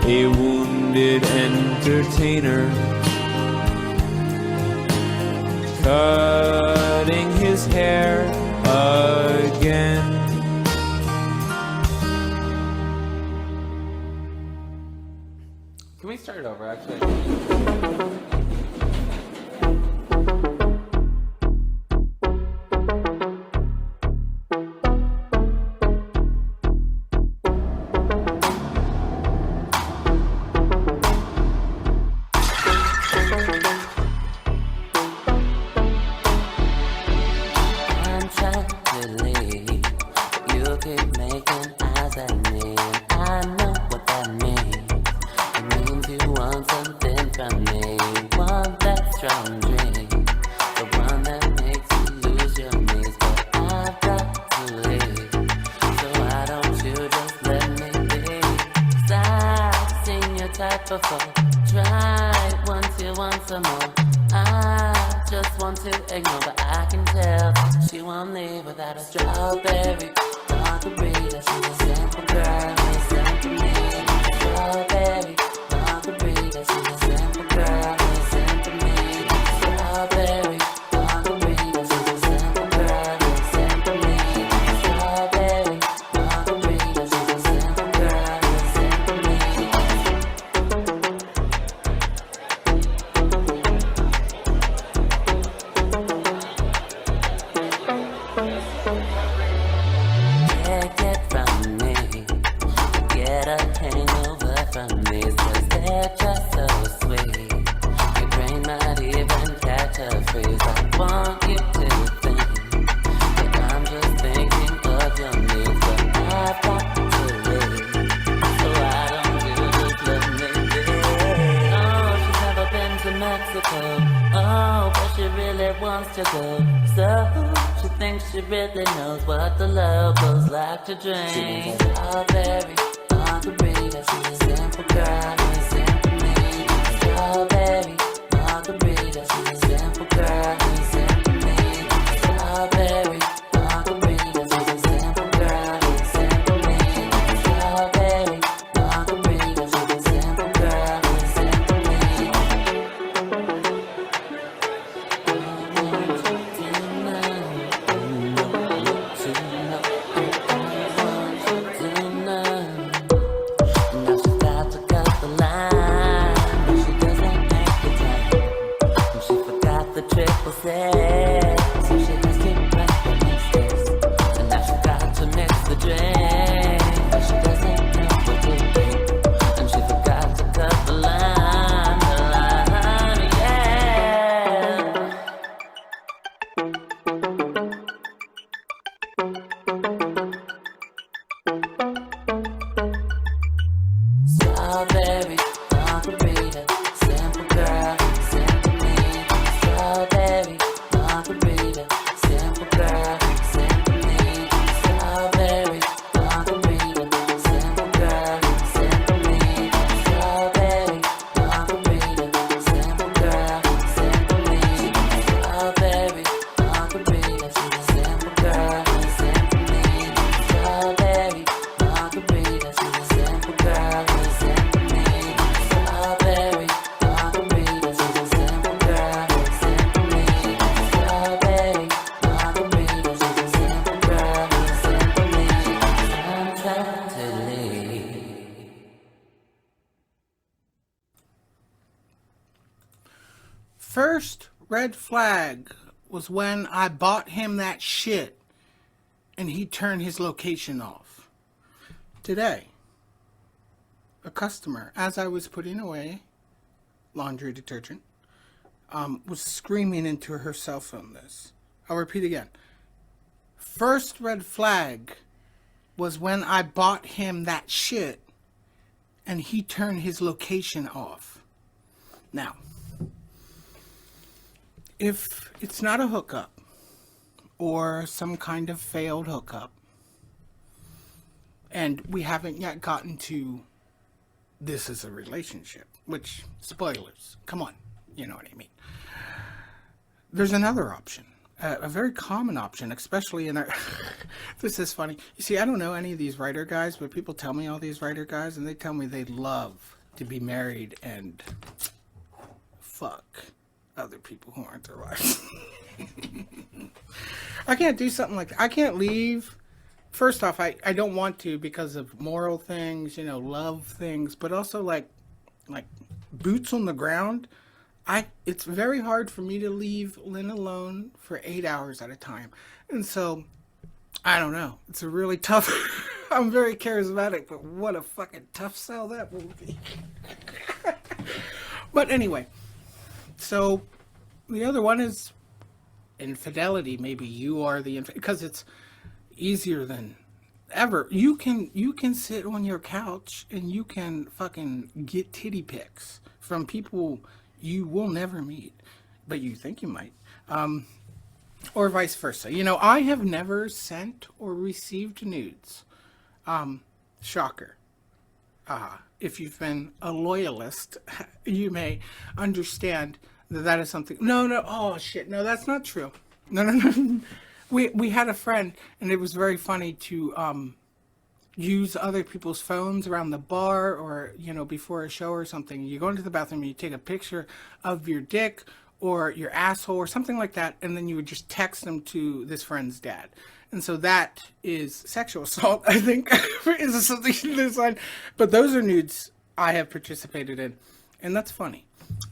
a wounded entertainer cutting his hair again. Can we start it over, actually? To drink strawberry margaritas, she's a simple girl, she's a simple me. Strawberry margaritas, she's a simple girl, she's a simple me. Strawberry margaritas, she's a simple girl, she's a simple me. Strawberry margaritas, she's a simple girl, she's a simple me. First red flag was when I bought him that shit and he turned his location off. Today, a customer, as I was putting away laundry detergent, was screaming into her cell phone this. I'll repeat again. First red flag was when I bought him that shit and he turned his location off. Now, if it's not a hookup or some kind of failed hookup, and we haven't yet gotten to this is a relationship, which, spoilers, come on, you know what I mean. There's another option, a very common option, especially in our, this is funny. You see, I don't know any of these writer guys, but people tell me all these writer guys, and they tell me they love to be married and fuck other people who aren't their wives. I can't do something like that. I can't leave. First off, I don't want to because of moral things, love things, but also like boots on the ground. It's very hard for me to leave Lynn alone for 8 hours at a time. And so, I don't know. It's a really tough, I'm very charismatic, but what a fucking tough sell that will be. But anyway, so the other one is infidelity. Maybe you are the because it's easier than ever. You can sit on your couch and you can fucking get titty pics from people you will never meet, but you think you might, or vice versa. I have never sent or received nudes. Shocker. If you've been a loyalist, you may understand that is something. No, oh shit, no, that's not true. No. We had a friend, and it was very funny to use other people's phones around the bar or, before a show or something. You go into the bathroom and you take a picture of your dick or your asshole or something like that, and then you would just text them to this friend's dad. And so that is sexual assault, I think, is something there's on. But those are nudes I have participated in, and that's funny.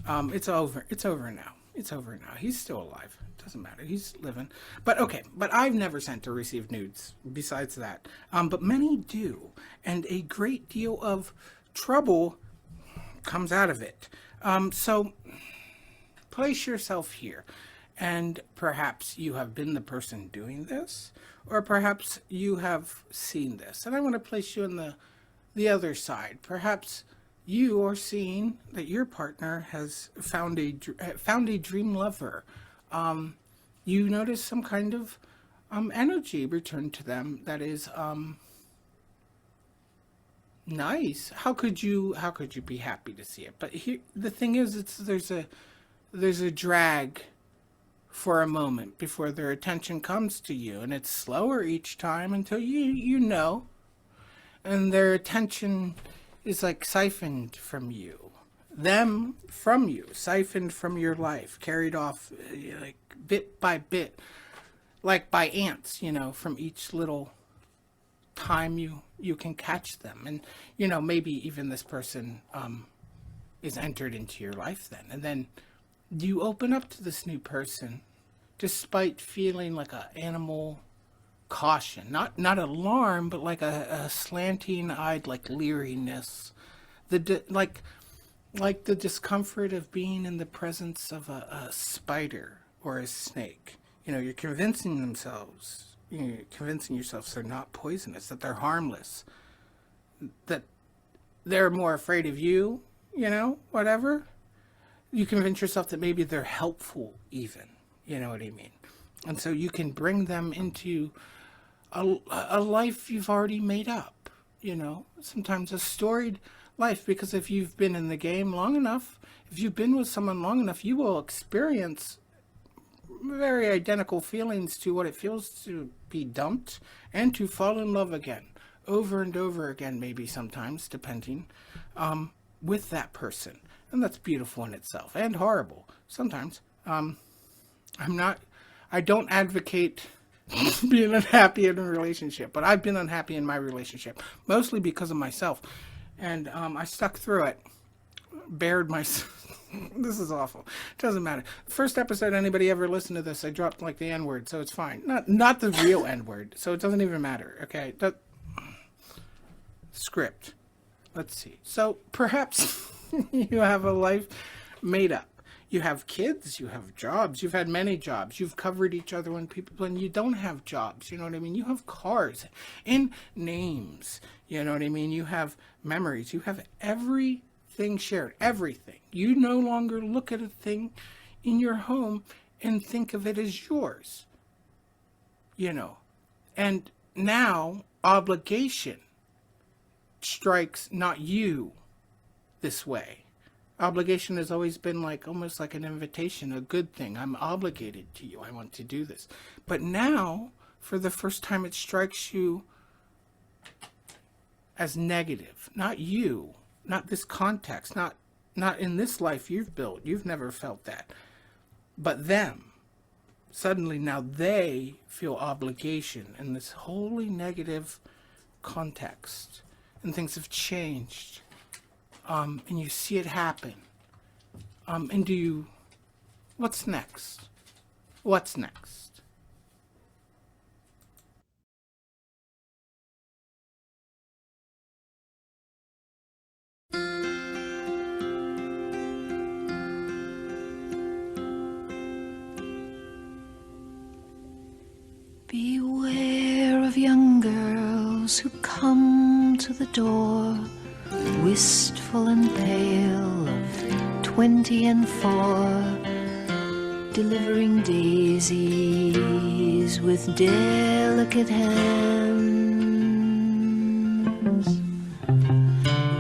It's over. It's over now. It's over now. He's still alive. Doesn't matter. He's living. But okay. But I've never sent or received nudes besides that. But many do. And a great deal of trouble comes out of it. So place yourself here. And perhaps you have been the person doing this. Or perhaps you have seen this. And I want to place you in the other side. Perhaps you are seeing that your partner has found a dream lover. You notice some kind of energy return to them that is nice. How could you be happy to see it? But here, the thing is, there's a drag for a moment before their attention comes to you, and it's slower each time until you know, and their attention is like siphoned from you. Them from you, siphoned from your life, carried off like bit by bit, like by ants, from each little time you can catch them. And, maybe even this person is entered into your life then. And then you open up to this new person despite feeling like an animal caution. Not alarm, but like a slanting-eyed, like leeriness. Like the discomfort of being in the presence of a spider or a snake. You're convincing yourselves they're not poisonous, that they're harmless, that they're more afraid of you, whatever. You convince yourself that maybe they're helpful even, you know what I mean? And so you can bring them into a life you've already made up, sometimes a storied life, because if you've been in the game long enough, if you've been with someone long enough, you will experience very identical feelings to what it feels to be dumped and to fall in love again, over and over again, maybe sometimes, depending, with that person. And that's beautiful in itself, and horrible sometimes. I don't advocate being unhappy in a relationship, but I've been unhappy in my relationship, mostly because of myself. And I stuck through it, bared myself. This is awful. Doesn't matter. First episode anybody ever listened to this, I dropped like the N-word, so it's fine. Not the real N-word, so it doesn't even matter. Okay, that script. let's see. So perhaps you have a life made up. You have kids, you have jobs, you've had many jobs, you've covered each other when you don't have jobs, you know what I mean? You have cars and names, you know what I mean? You have memories, you have everything shared, everything. You no longer look at a thing in your home and think of it as yours, you know. And now obligation strikes not you this way. Obligation has always been like almost like an invitation, a good thing. I'm obligated to you. I want to do this. But now, for the first time, it strikes you as negative. Not you, not this context, not in this life you've built. You've never felt that. But them. Suddenly now they feel obligation in this wholly negative context. And things have changed. And you see it happen. And what's next? What's next? Beware of young girls who come to the door, wistful and pale, of 20 and 4, delivering daisies with delicate hands.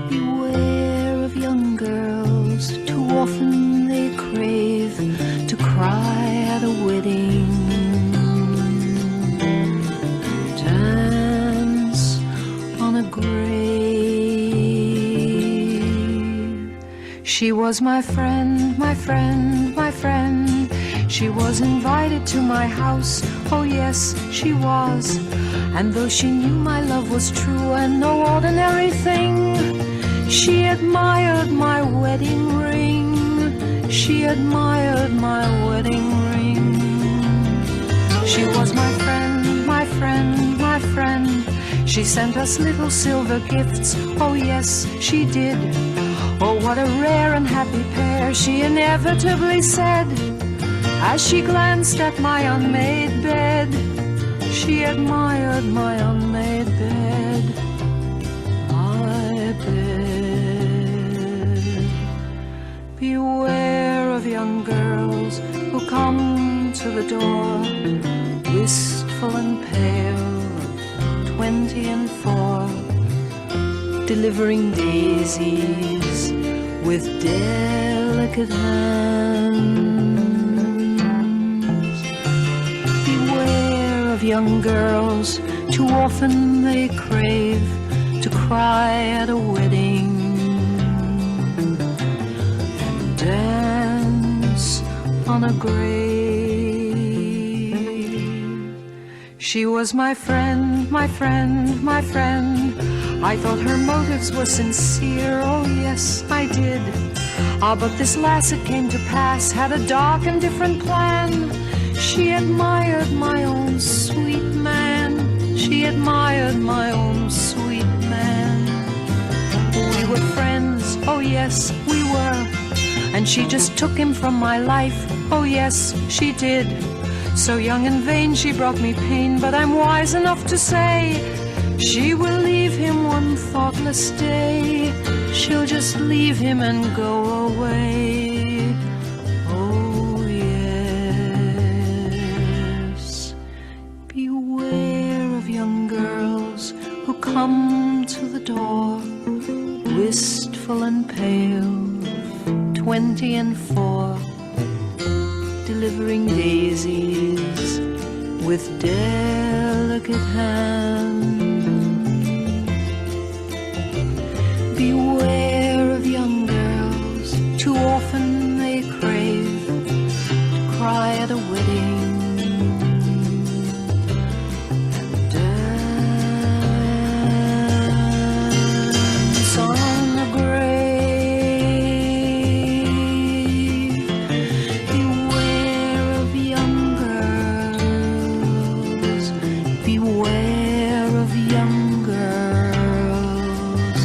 Beware of young girls, too often they crave to cry at a wedding, dance on a grave. She was my friend, my friend, my friend. She was invited to my house, oh yes, she was. And though she knew my love was true and no ordinary thing, she admired my wedding ring. She admired my wedding ring. She was my friend, my friend, my friend. She sent us little silver gifts, oh yes, she did. Oh, what a rare and happy pair, she inevitably said, as she glanced at my unmade bed. She admired my unmade bed, my bed. Beware of young girls who come to the door, wistful and pale, 20 and 4, delivering daisies with delicate hands. Beware of young girls, too often they crave to cry at a wedding and dance on a grave. She was my friend, my friend, my friend. I thought her motives were sincere, oh yes, I did. Ah, but this lass, it came to pass, had a dark and different plan. She admired my own sweet man. She admired my own sweet man. We were friends, oh yes, we were. And she just took him from my life, oh yes, she did. So young and vain she brought me pain, but I'm wise enough to say she will leave him one thoughtless day. She'll just leave him and go away. Oh yes. Beware of young girls who come to the door, wistful and pale, 20 and 4, delivering daisies with delicate hands. Beware of young girls, too often they crave to cry at a wedding and dance on a grave. Beware of young girls, beware of young girls,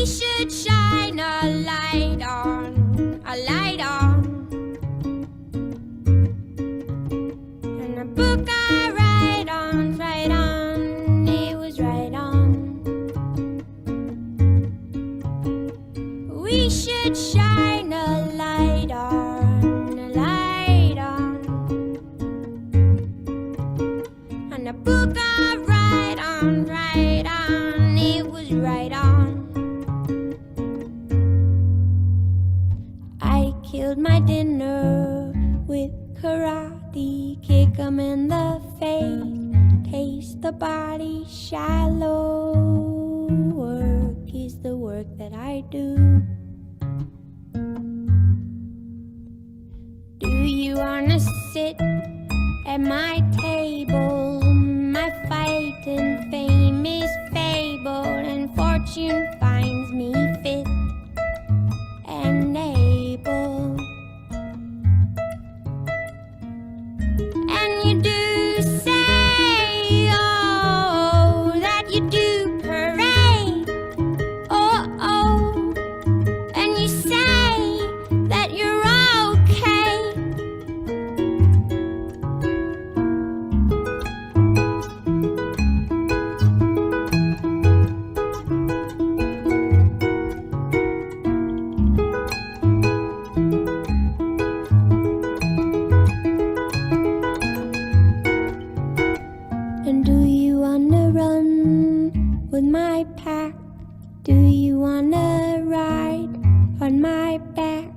we should shine a light on, a light on. And a book I write on, it was right on. We should shine a light on, a light on. And a book I write on, it was right on. I killed my dinner with karate, kick 'em in the face, taste the body shallow. Work is the work that I do. Do you wanna sit at my table? My fighting fame is fabled, and fortune finds me fit and able. And you do say, oh, that you do parade, oh, oh, and you say that you're okay. And do you wanna run with my pack? Do you wanna ride on my back?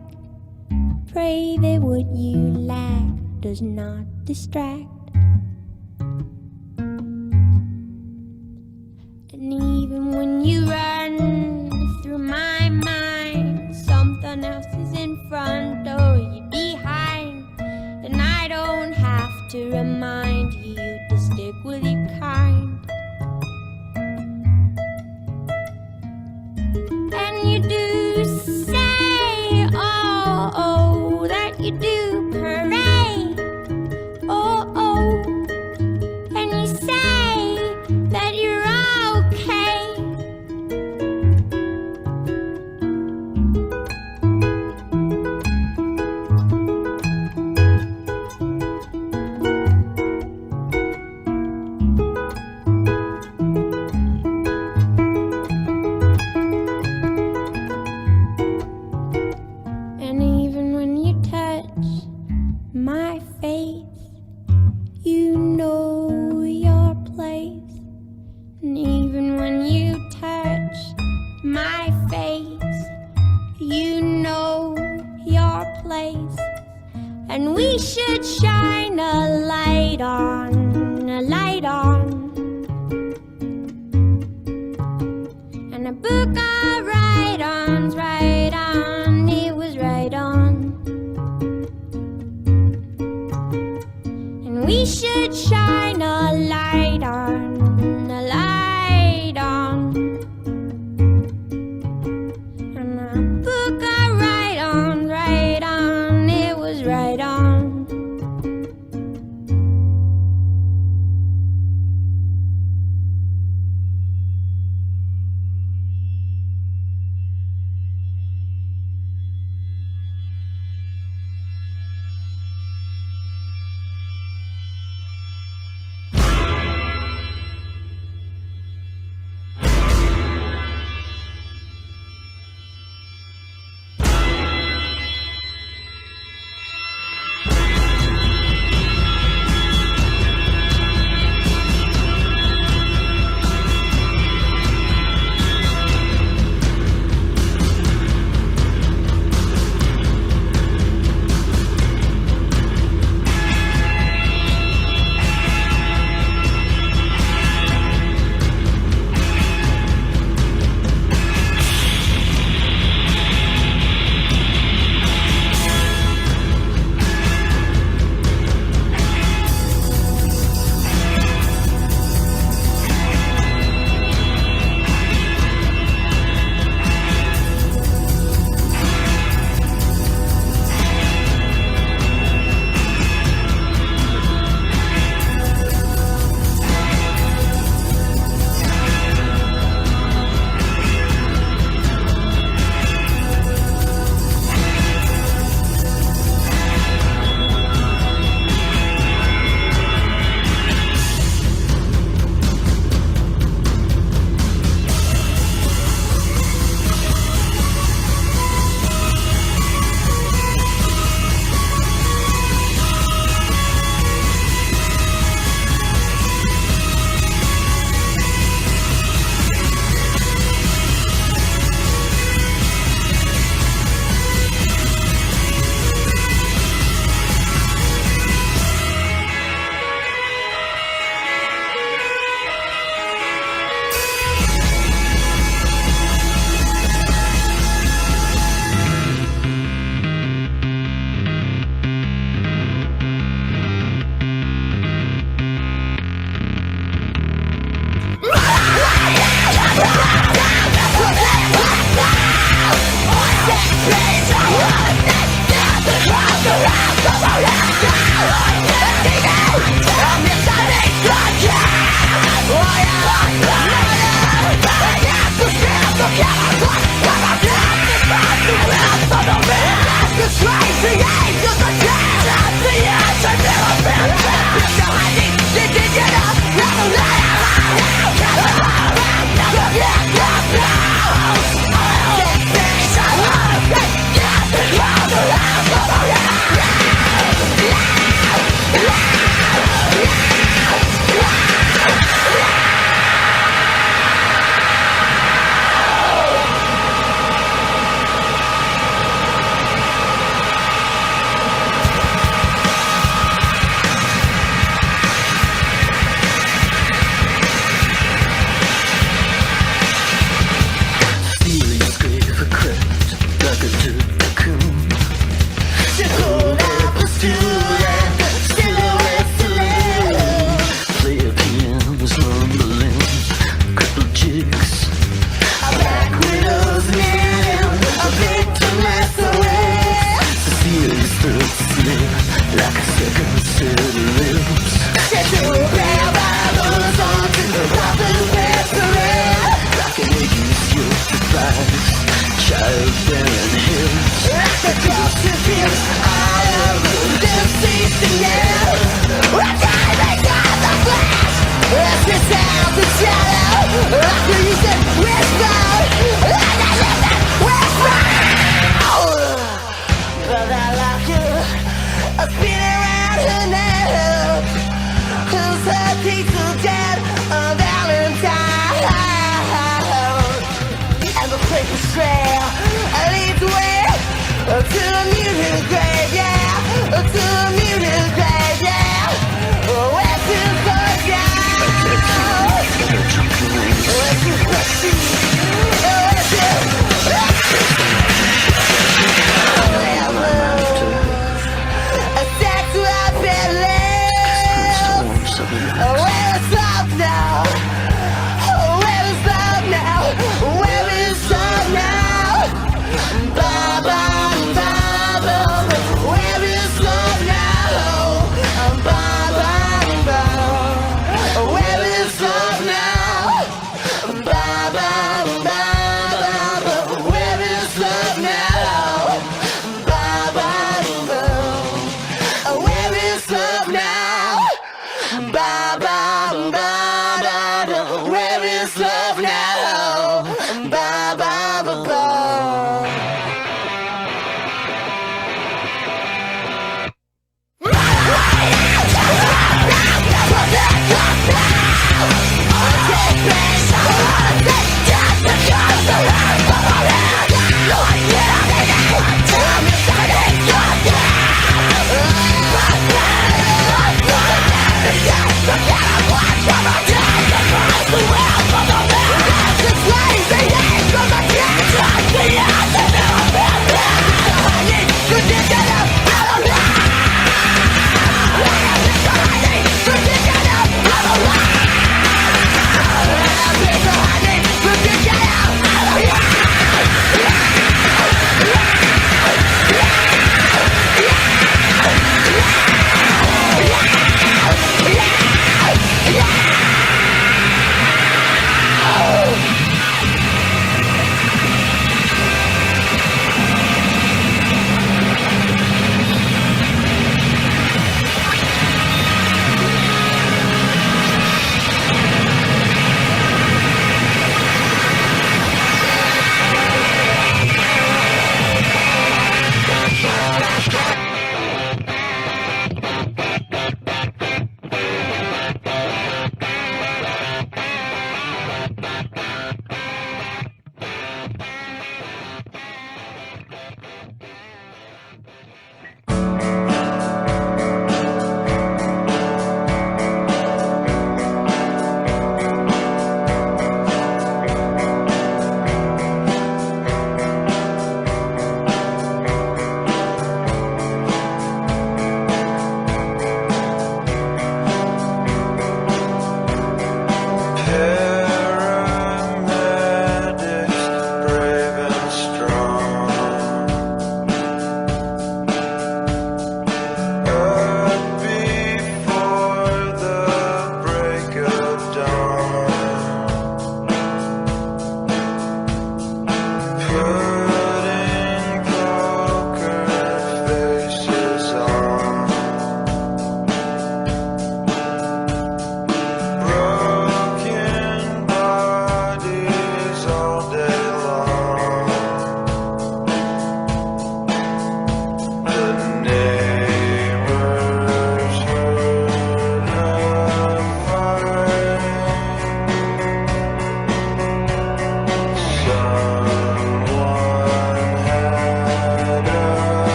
Pray that what you lack does not distract. And even when you run through my mind, something else is in front or you behind. And I don't have to remind you to stick with your kind. And you do say, oh, oh, that you do parade, oh, oh, and you say that you're okay. And even when you touch my face, you know your place. And even when you touch my face, you know your place. And we should shine a light on, a light on. And a book I write on's right on, it was right on. And we should shine a light on, a light on. And a book I write on, it was right on. But I like you, spinning around her now.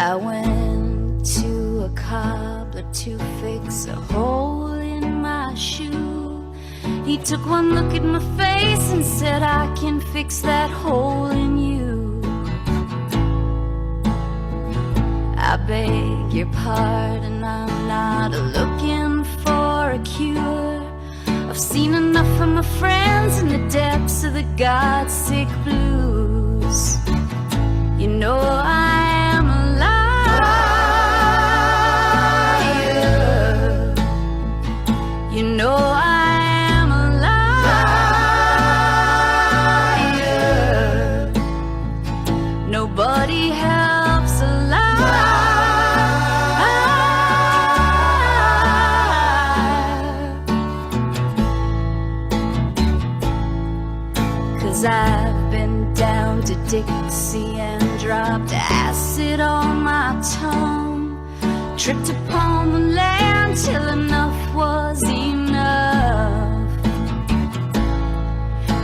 I went to a cobbler to fix a hole in my shoe. He took one look at my face and said, I can fix that hole in you. I beg your pardon, I'm not looking for a cure. I've seen enough of my friends in the depths of the God-sick blues. You know I am a liar. You know I am a liar. Nobody helps a liar. 'Cause I've been down to Dixie and dropped acid on my tongue, tripped upon the land till enough was enough.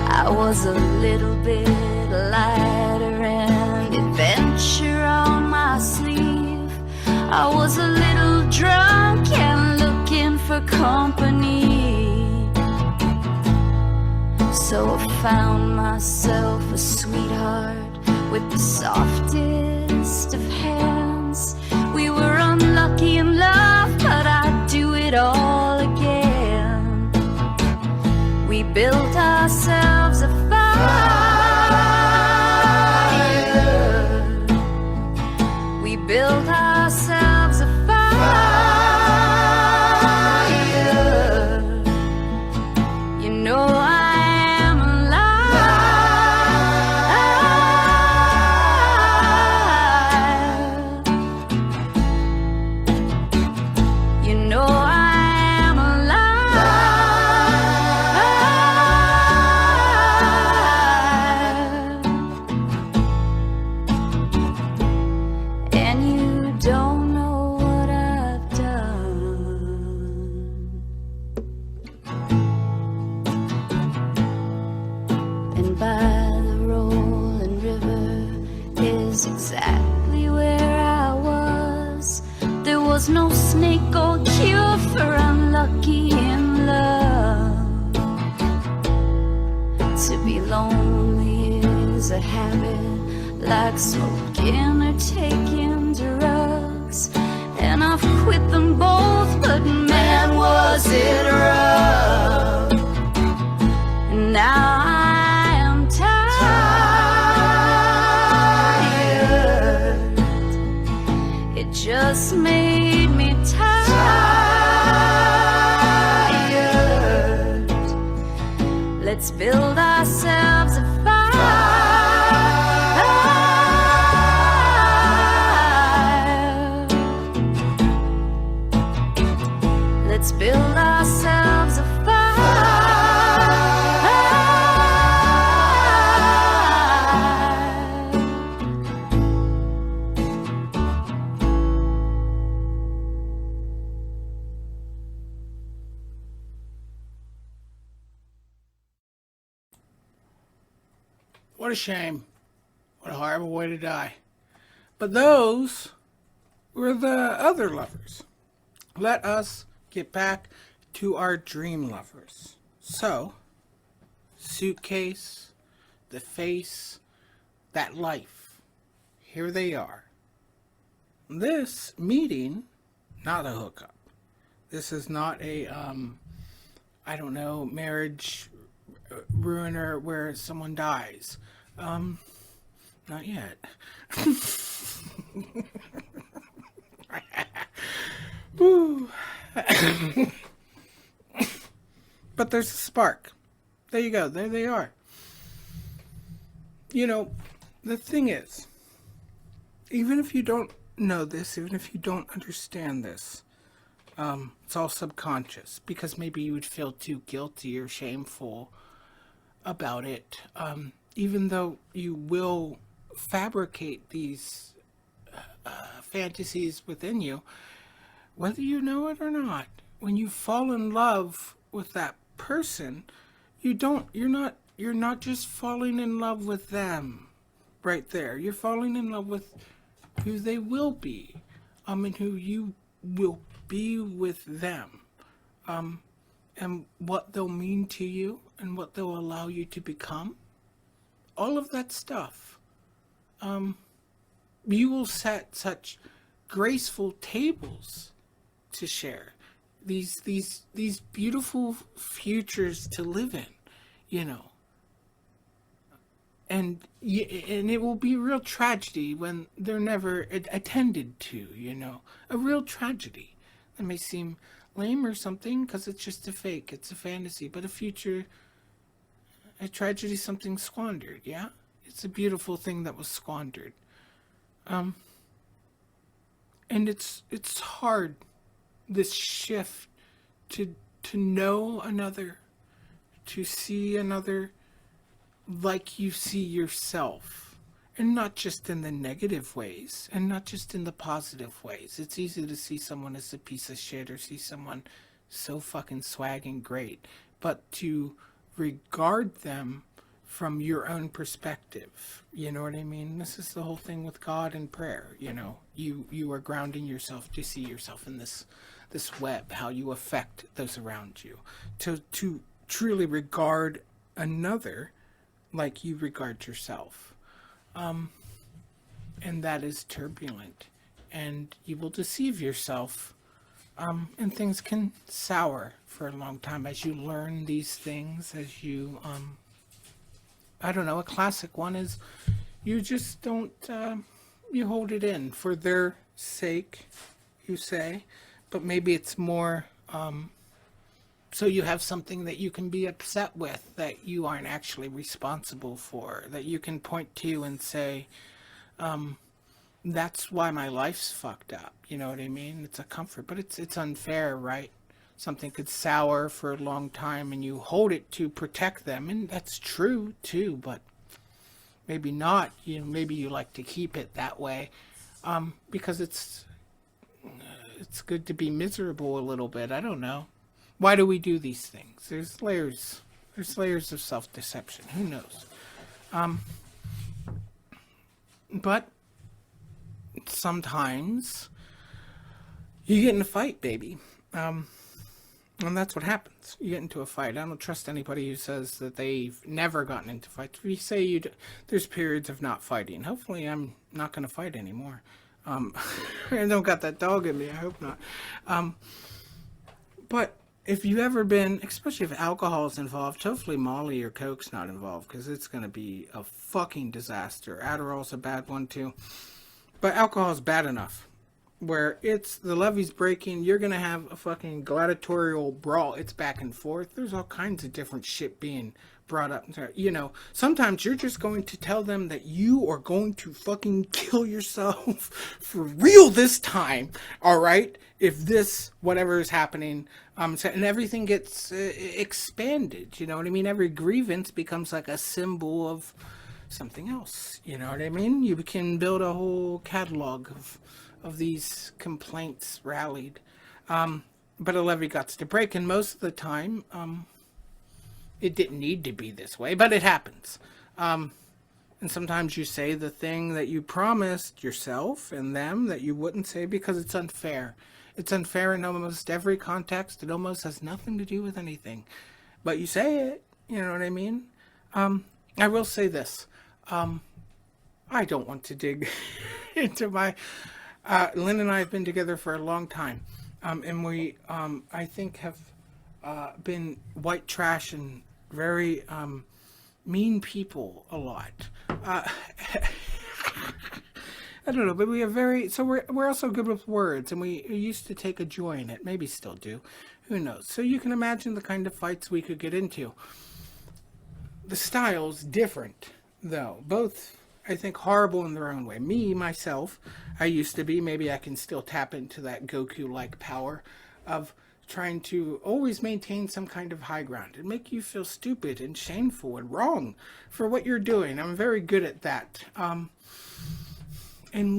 I was a little bit lighter and adventure on my sleeve. I was a little drunk and looking for company. So I found myself a sweetheart with the softest of hands. We were unlucky in love, but I'd do it all again. We built ourselves a fire. We built ourselves a fire. You know I am a liar. You know I am a liar. And you don't know what I've done. And by the rolling river is exactly where I was. There was no snake or cure for unlucky in love. To be lonely is a habit like smoking or taking drugs. And I've quit them both, but man, was it rough. And now I am tired. It just made me tired. Let's build ourselves a fire. Let's build ourselves a fire. What a shame. What a horrible way to die. But those were the other lovers. Let us get back to our dream lovers. So, suitcase, the face, that life. Here they are. This meeting, not a hookup. This is not a, I don't know, marriage ruiner where someone dies. Not yet. Woo. But there's a spark. There you go. There they are. You know, the thing is, even if you don't know this, even if you don't understand this, it's all subconscious, because maybe you would feel too guilty or shameful about it, even though you will fabricate these fantasies within you, whether you know it or not. When you fall in love with that person, you're not just falling in love with them right there. You're falling in love with who they will be, and who you will be with them, and what they'll mean to you and what they'll allow you to become. All of that stuff. You will set such graceful tables to share. These beautiful futures to live in, you know. And it will be a real tragedy when they're never attended to, you know. A real tragedy. That may seem lame or something because it's just a fake. It's a fantasy. But a tragedy is something squandered, yeah? It's a beautiful thing that was squandered. And it's hard, this shift to know another, to see another like you see yourself, and not just in the negative ways, and not just in the positive ways. It's easy to see someone as a piece of shit or see someone so fucking swag and great, but to regard them from your own perspective. You know what I mean? This is the whole thing with God and prayer. You know, you are grounding yourself to see yourself in this web, how you affect those around you, to truly regard another like you regard yourself. And that is turbulent, and you will deceive yourself, and things can sour for a long time as you learn these things, as you I don't know, a classic one is you just don't, you hold it in for their sake, you say, but maybe it's more, so you have something that you can be upset with that you aren't actually responsible for, that you can point to and say, that's why my life's fucked up, you know what I mean? It's a comfort, but it's unfair, right? Something could sour for a long time and you hold it to protect them, and that's true too, but maybe not. You know, maybe you like to keep it that way, because it's good to be miserable a little bit. I don't know. Why do we do these things? There's layers of self-deception. Who knows? But sometimes you get in a fight, baby. And that's what happens. You get into a fight. I don't trust anybody who says that they've never gotten into fights. If you say there's periods of not fighting. Hopefully I'm not going to fight anymore. I don't got that dog in me. I hope not. But if you've ever been, especially if alcohol is involved, hopefully Molly or Coke's not involved, because it's going to be a fucking disaster. Adderall's a bad one too. But alcohol is bad enough where the levee's breaking, you're going to have a fucking gladiatorial brawl. It's back and forth. There's all kinds of different shit being brought up. You know, sometimes you're just going to tell them that you are going to fucking kill yourself for real this time, all right? If this, whatever is happening, and everything gets expanded, you know what I mean? Every grievance becomes like a symbol of something else, you know what I mean? You can build a whole catalog of these complaints rallied. But a levee got to break, and most of the time, it didn't need to be this way, but it happens. And sometimes you say the thing that you promised yourself and them that you wouldn't say because it's unfair. It's unfair in almost every context. It almost has nothing to do with anything. But you say it, you know what I mean? I will say this. I don't want to dig into my... Lynn and I have been together for a long time, and we, I think, have been white trash and very mean people a lot. I don't know, but we are so we're also good with words, and we used to take a joy in it, maybe still do, who knows. So you can imagine the kind of fights we could get into. The style's different, though, both... I think horrible in their own way. Myself, I used to be, maybe I can still tap into that Goku-like power of trying to always maintain some kind of high ground and make you feel stupid and shameful and wrong for what you're doing. I'm very good at that. And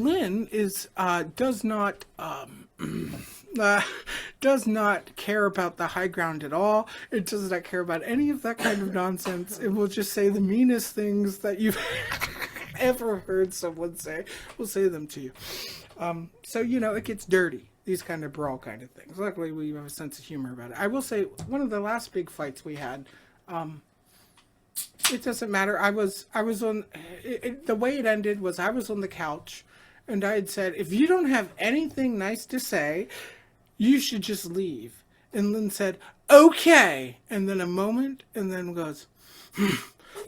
Lynn does not care about the high ground at all. It does not care about any of that kind of nonsense. It will just say the meanest things that you've... ever heard someone say will say them to you. So, it gets dirty. These kind of brawl kind of things. Luckily, we have a sense of humor about it. I will say, one of the last big fights we had, it doesn't matter. I was on, the way it ended was I was on the couch, and I had said, if you don't have anything nice to say, you should just leave. And Lynn said, okay. And then a moment, and then goes,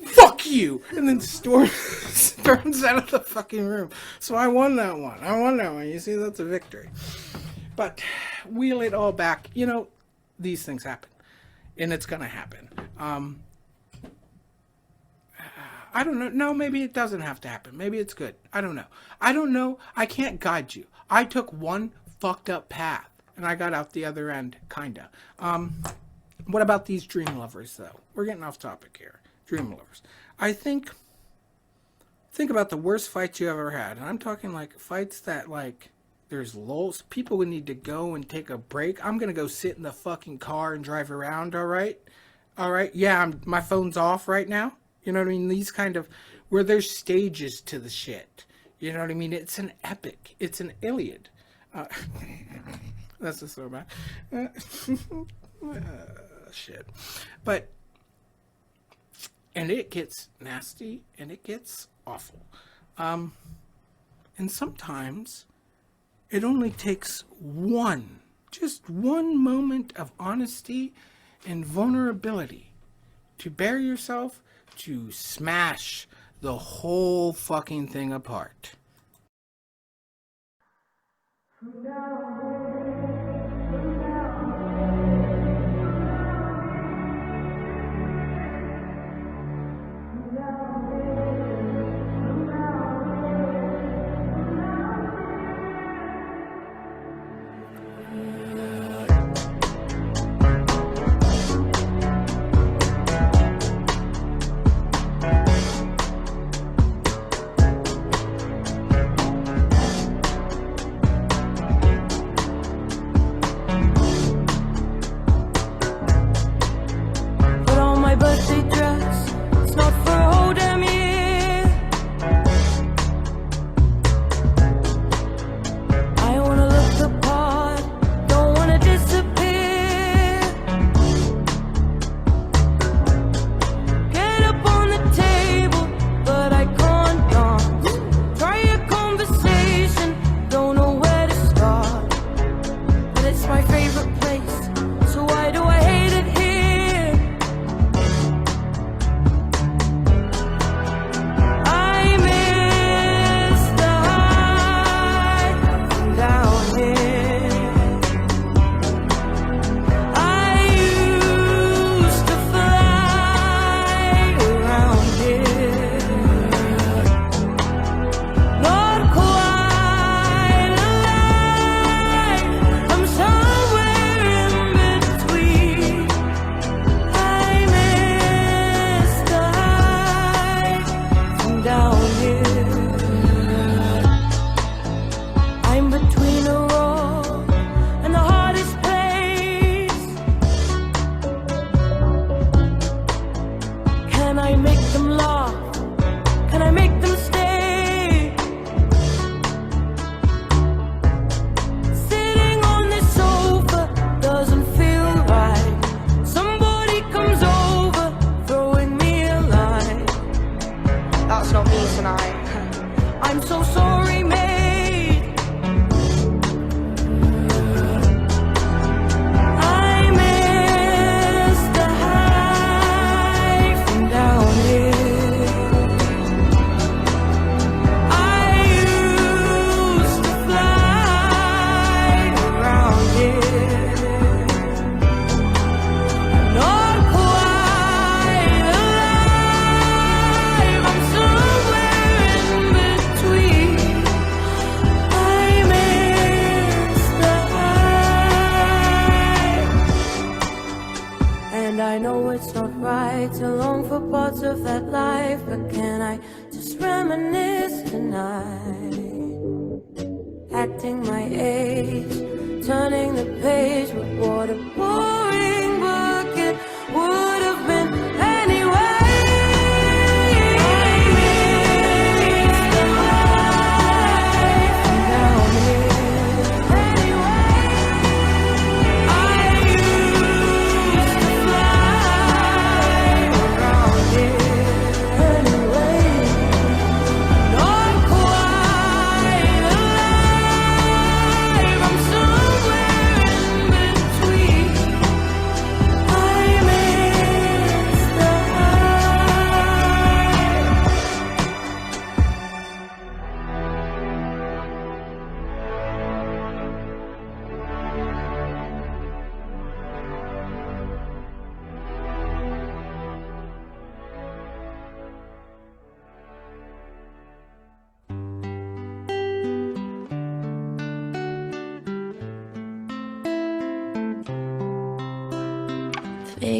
fuck you. And then storms out of the fucking room. So I won that one. You see, that's a victory. But wheel it all back. These things happen. And it's going to happen. I don't know. No, maybe it doesn't have to happen. Maybe it's good. I don't know. I can't guide you. I took one fucked up path. And I got out the other end, kinda. What about these dream lovers, though? We're getting off topic here. Dream lovers. I think about the worst fights you ever had. And I'm talking like fights that like there's lulls. People would need to go and take a break. I'm going to go sit in the fucking car and drive around, all right? All right? Yeah, my phone's off right now. You know what I mean? These kind of, where there's stages to the shit. You know what I mean? It's an epic. It's an Iliad. That's just so bad. Shit. But, and it gets nasty and it gets awful. And sometimes it only takes just one moment of honesty and vulnerability to bare yourself to smash the whole fucking thing apart.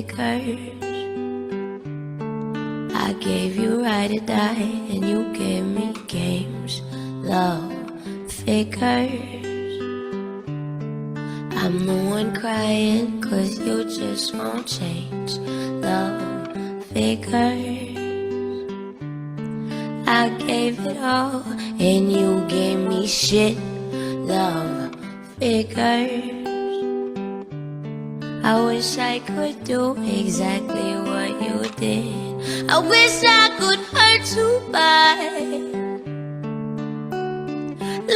figures. I gave you right to die, and you gave me games. Love figures. I'm the one crying, 'cause you just won't change. Love figures. I gave it all, and you gave me shit. Love figures. I wish I could do exactly what you did. I wish I could hurt you bad.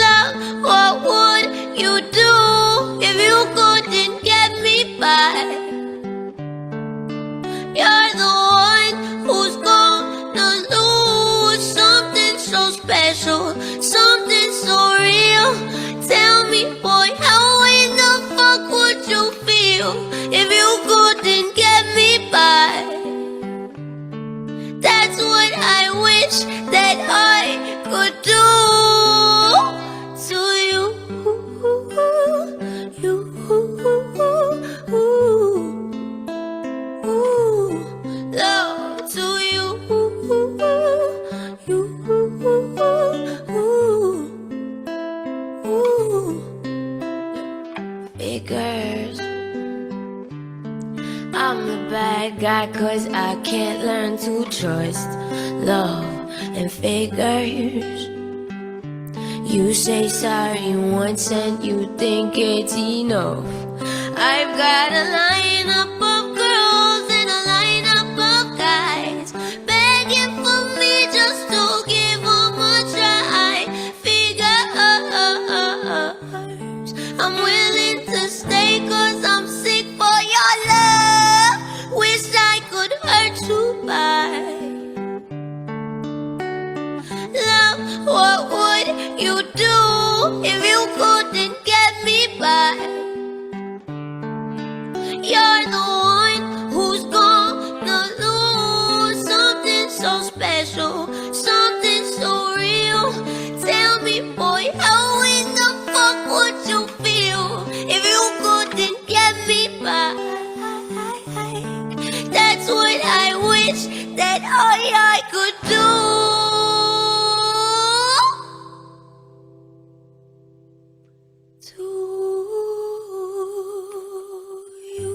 Love, what would you do if you couldn't get me back? You're the one who's gonna lose something so special, something so real. Tell me, boy, how in the fuck would you feel if you couldn't get me back? That's what I wish that I could do to you. Love to you. Figures. I'm the bad guy, 'cause I can't learn to trust love and figures. You say sorry once and you think it's enough. I've got a lineup of girls and a lineup of guys begging for me just to give them a try. Figures. I'm willing to stay, 'cause I'm sick for your love. Wish I could hurt you bad. Love, what would you do if you couldn't get me back? You're the one who's gonna lose something so special, something so real. Tell me, boy, how in the fuck would you feel if you couldn't get me back? That's what I wish that I could do. To you.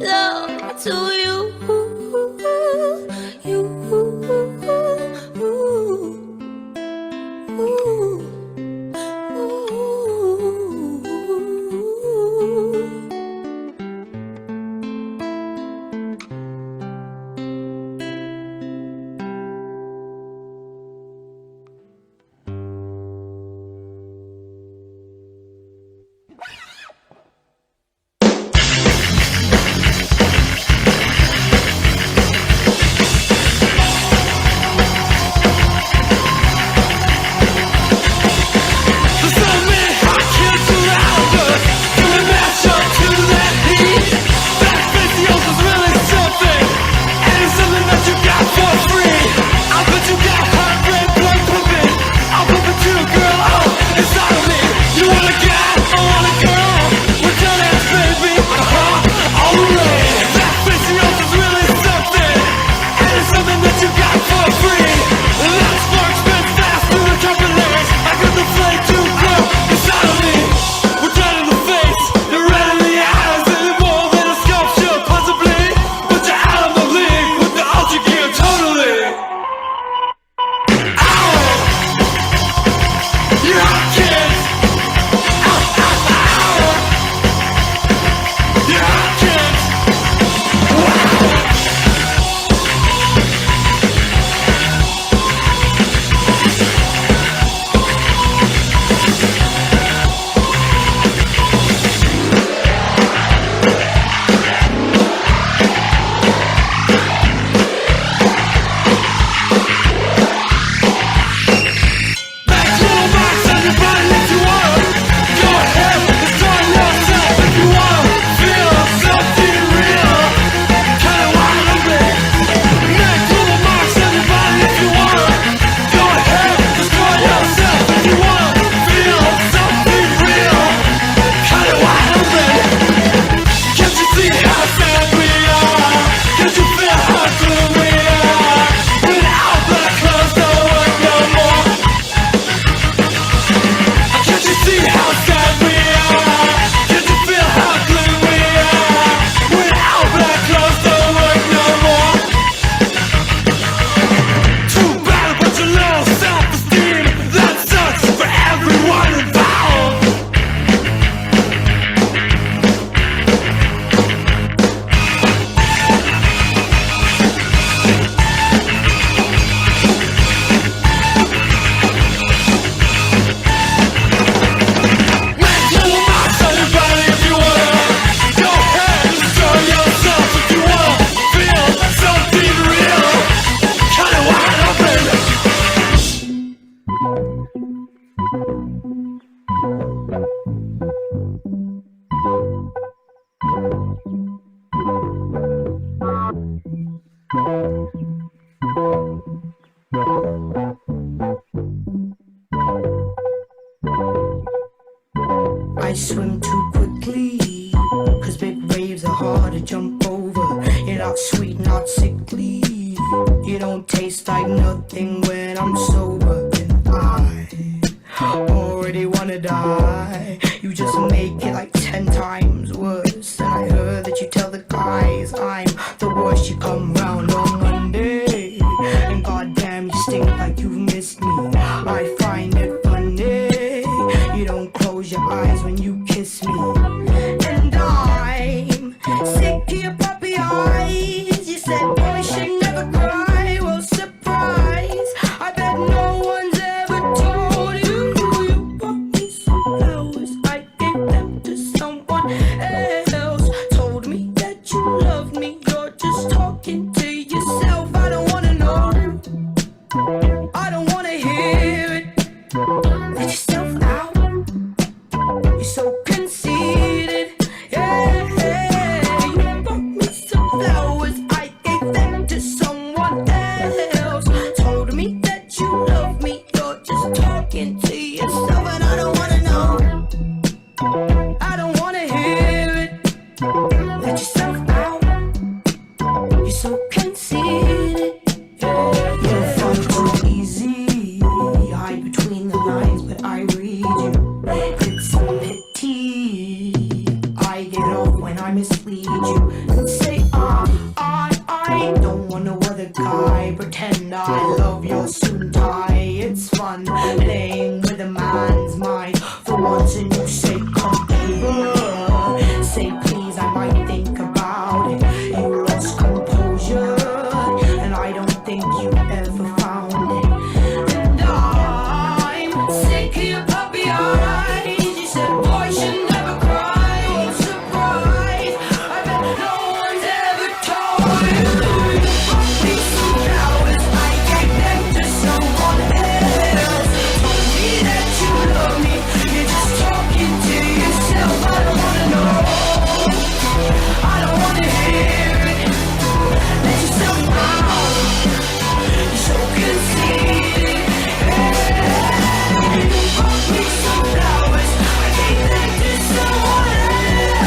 Love to you. I swim too quickly, 'cause big waves are hard to jump over. You're not sweet, not sickly. You don't taste like nothing when I'm sober. And I already wanna die. You just make it like 10 times worse. And I heard that you tell the guys I'm the worst. You come round on Monday, and goddamn you stink like you missed me. I find it funny, you don't close your eyes when you kiss me. And I'm sick of your puppy eyes. You said boy should never cry. Well, surprise, I bet no one's ever told you. You bought me some flowers, I gave them to someone else. Told me that you loved me, you're just talking to yourself. I don't wanna know, I don't wanna hear it. Let yourself out, you're so conceited. Yeah, you bought me some flowers, I gave them to someone else. Told me that you love me, you're just talking to yourself. And I don't wanna know, I don't wanna hear it. Let yourself out, you're so conceited. You're fun too easy, you hide between the lines, but I read you. It's a pity I get off when I mislead you and say I don't want no other guy. Pretend I love your suit and tie. It's fun playing with a man's mind for once, and you say come over, say please, I might think about it. You lost composure, and I don't think you ever found it. And I'm sick of your puppy eyes. You said boy should never cry. Oh, surprise, I bet no one's ever told you. You bought me some flowers, I gave them to someone else. Told me that you love me, you're just talking to yourself. I don't wanna know, I don't wanna hear it. Let yourself out, you're so conceited. You bought me some flowers, I gave them to someone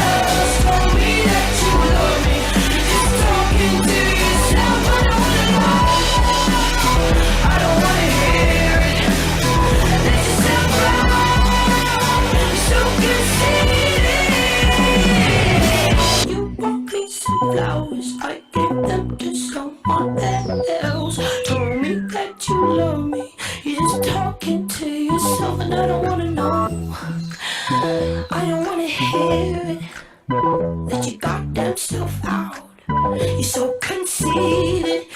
else. Told me that you love me, you're just talking to yourself. I don't wanna know, I don't wanna hear it. Let yourself out, you're so conceited. You bought me some flowers, I gave them to someone else. Told me that you love me, you're just talking to yourself. And I don't wanna know, I don't wanna hear it. Let your goddamn self out, you're so conceited.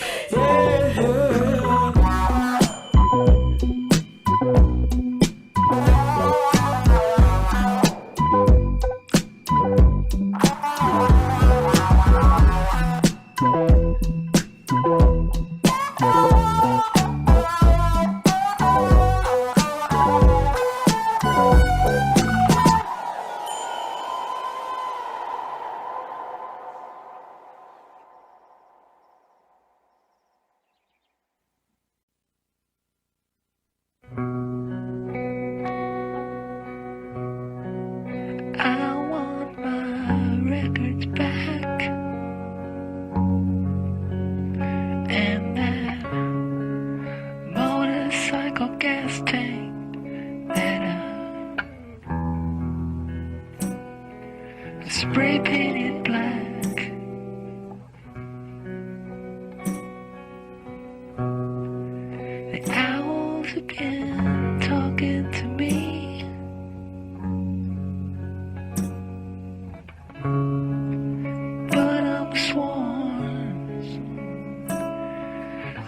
I want my records back, and that motorcycle gas tank that I spray painted black. The owls again talking to me. But I'm sworn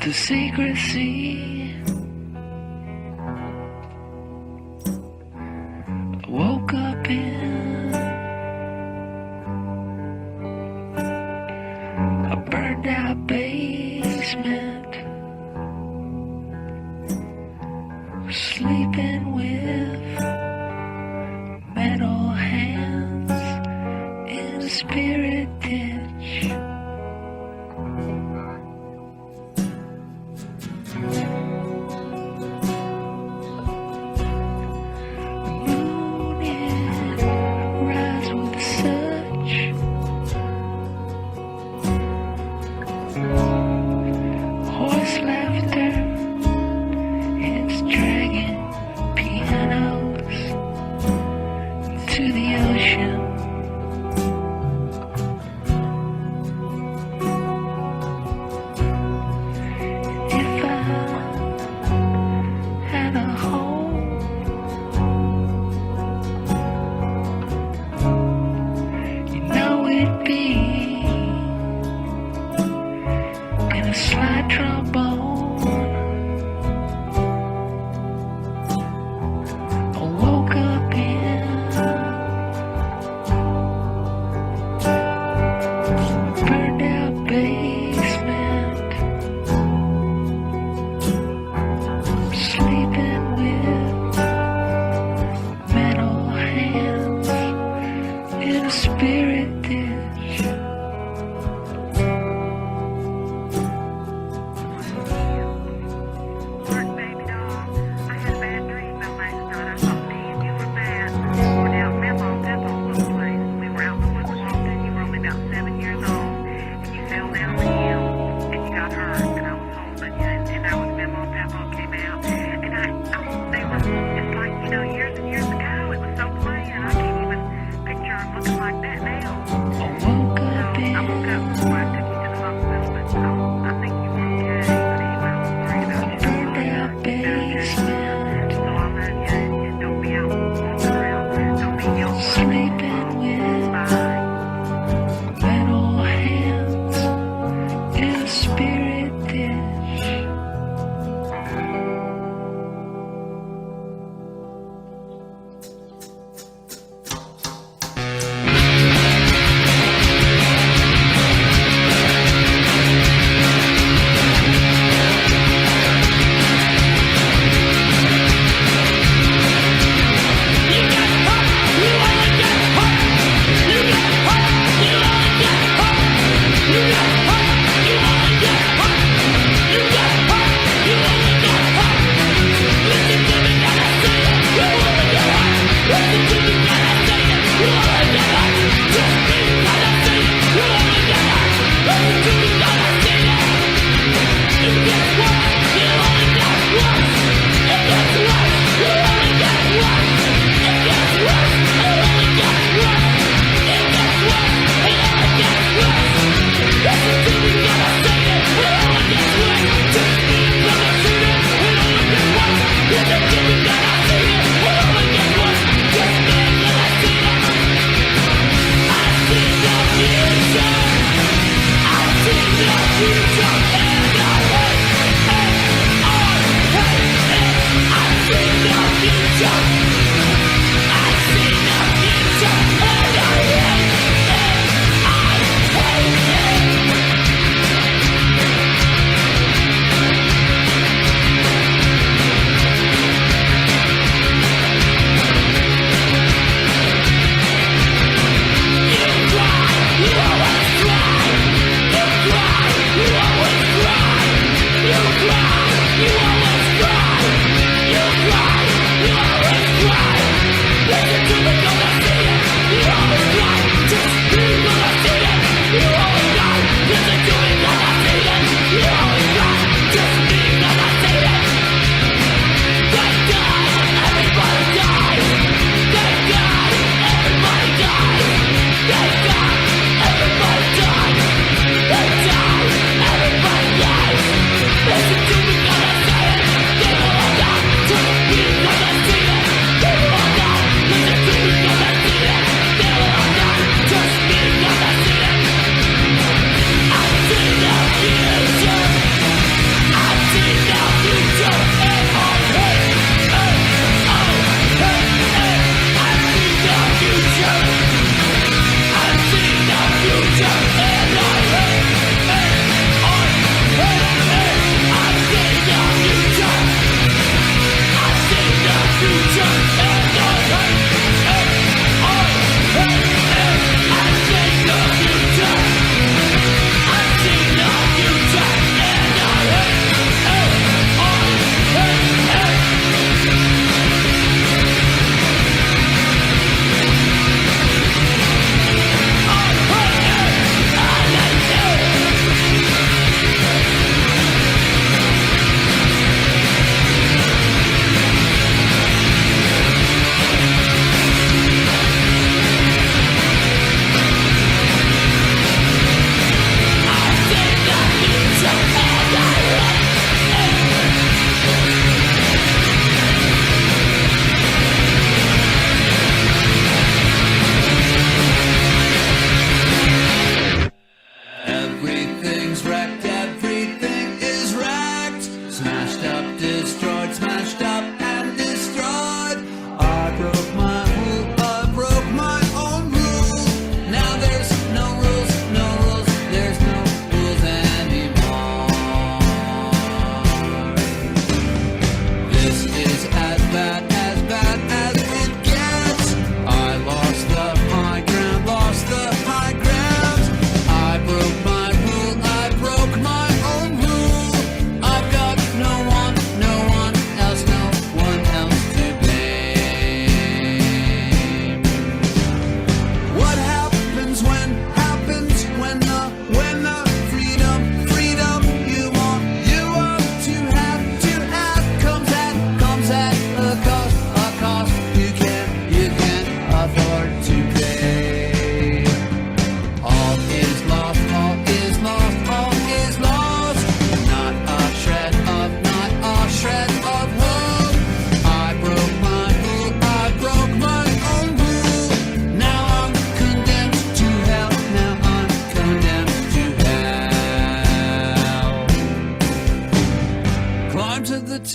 to secrecy. I woke up in a burned out basement, sleeping with metal hands in a spirit ditch. spirit dish. I woke up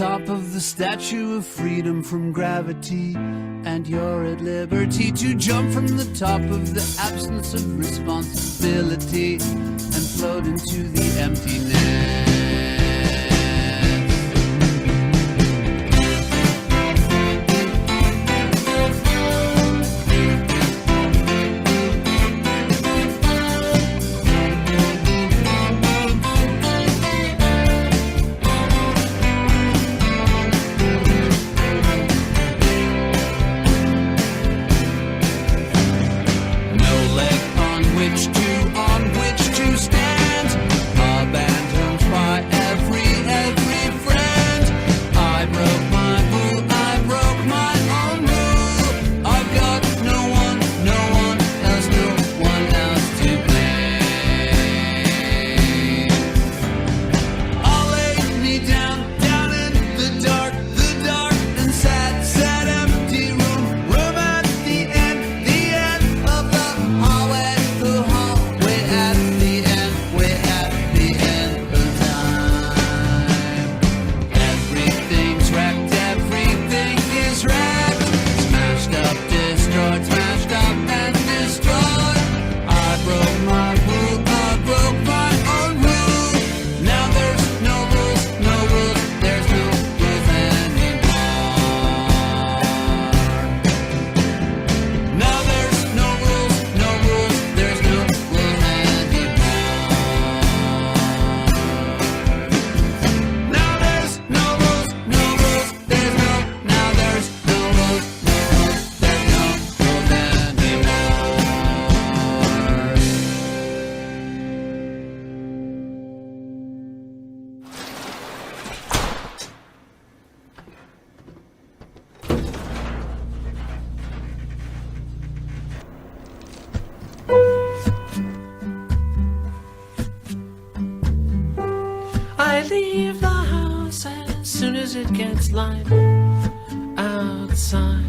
top of the Statue of Freedom from gravity, and you're at liberty to jump from the top of the absence of responsibility and float into the emptiness. On which to stand, abandoned by every friend. I broke my rule, I broke my own rule. I've got no one else to blame. I'll lay me down in the dark and sad empty room at the end of the hallway. At the end of time, everything's wrecked, everything is wrecked, smashed up and destroyed. I broke my rule, I broke my own rule. Now there's no rules, there's no rules anymore. Now there's no rules, there's no rules I leave the house as soon as it gets light outside,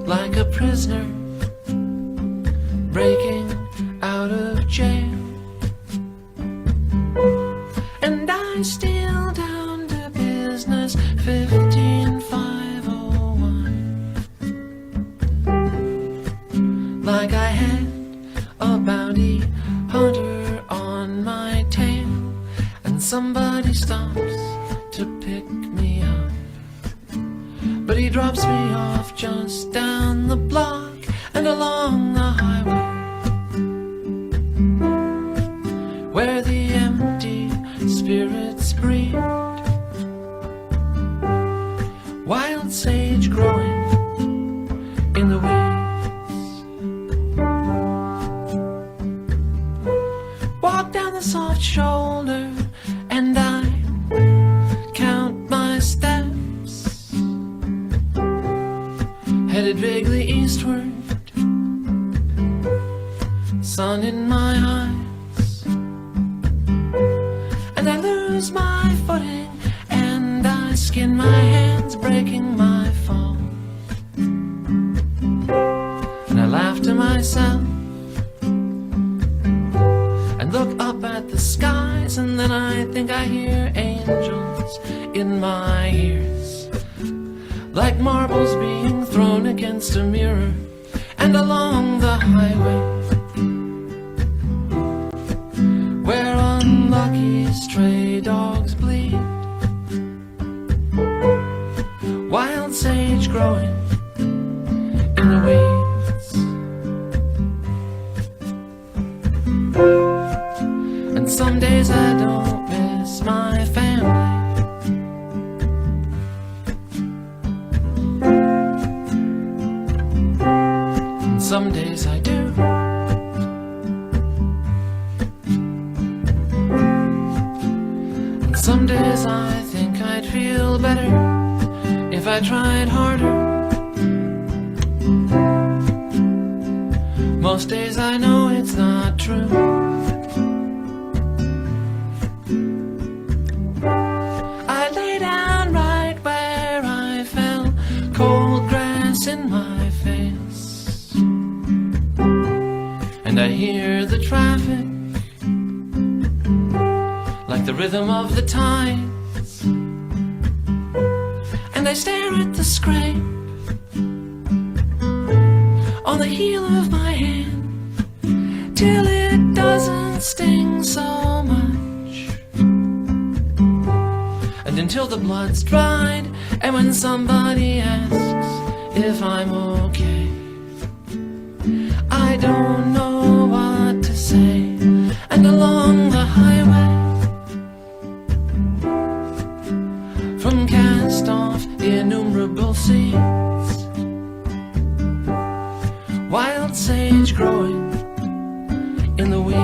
like a prisoner breaking out of jail, and I steal down to business 15501, like I had a bounty hunter on my tail, and somebody stops to pick me up, but he drops me off just down the block and along the highway, where the empty spirits breed, wild sage growing in the weeds. Walk down the soft shoulder and I count my steps, headed vaguely eastward, sun in my eyes, and I lose my footing and I skin my hands, breaking my fall, and I laugh to myself and look up at the skies, and then I think I hear angels in my ears, like marbles being thrown against a mirror, and along the highway, where unlucky stray dogs bleed, wild sage growing in the weeds. And some days I don't miss my family, and some days I do. And some days I think I'd feel better if I tried harder. Most days I know it's not true. I lay down right where I fell, cold grass in my face, and I hear the traffic like the rhythm of the tides. And I stare at the scrape on the heel of my hand till it doesn't sting so much, and until the blood's dried, and when somebody asks if I'm okay, I don't know what to say. And along the highway, from cast off innumerable seeds, wild sage growing in the weeds.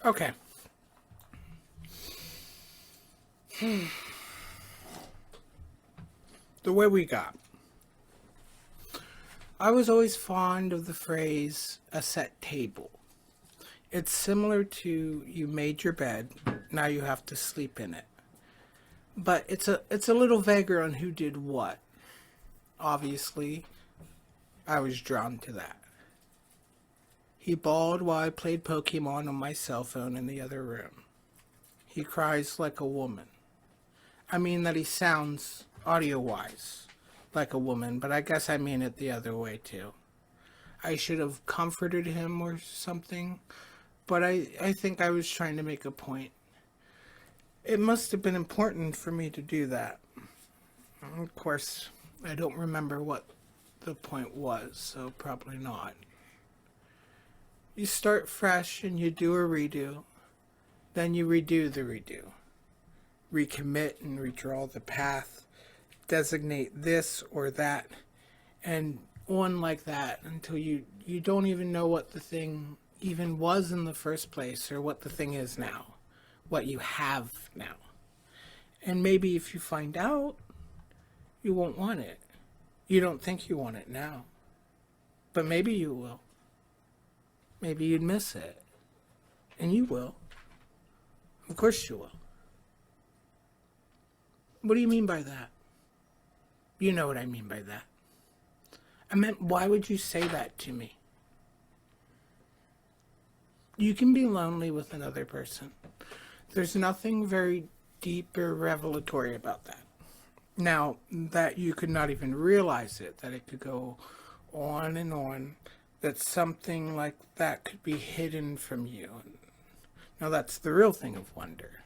Okay. The way we got. I was always fond of the phrase, a set table. It's similar to you made your bed, now you have to sleep in it. But it's a little vaguer on who did what. Obviously, I was drawn to that. He bawled while I played Pokemon on my cell phone in the other room. He cries like a woman. I mean that he sounds, audio-wise, like a woman, but I guess I mean it the other way too. I should have comforted him or something, but I think I was trying to make a point. It must have been important for me to do that. Of course, I don't remember what the point was, so probably not. You start fresh and you do a redo, then you redo the redo. Recommit and redraw the path, designate this or that, and on like that until you don't even know what the thing even was in the first place or what the thing is now, what you have now. And maybe if you find out, you won't want it. You don't think you want it now, but maybe you will. Maybe you'd miss it, and you will. Of course you will. What do you mean by that? You know what I mean by that. I meant, why would you say that to me? You can be lonely with another person. There's nothing very deep or revelatory about that. Now, that you could not even realize it, that it could go on, that something like that could be hidden from you. Now, that's the real thing of wonder.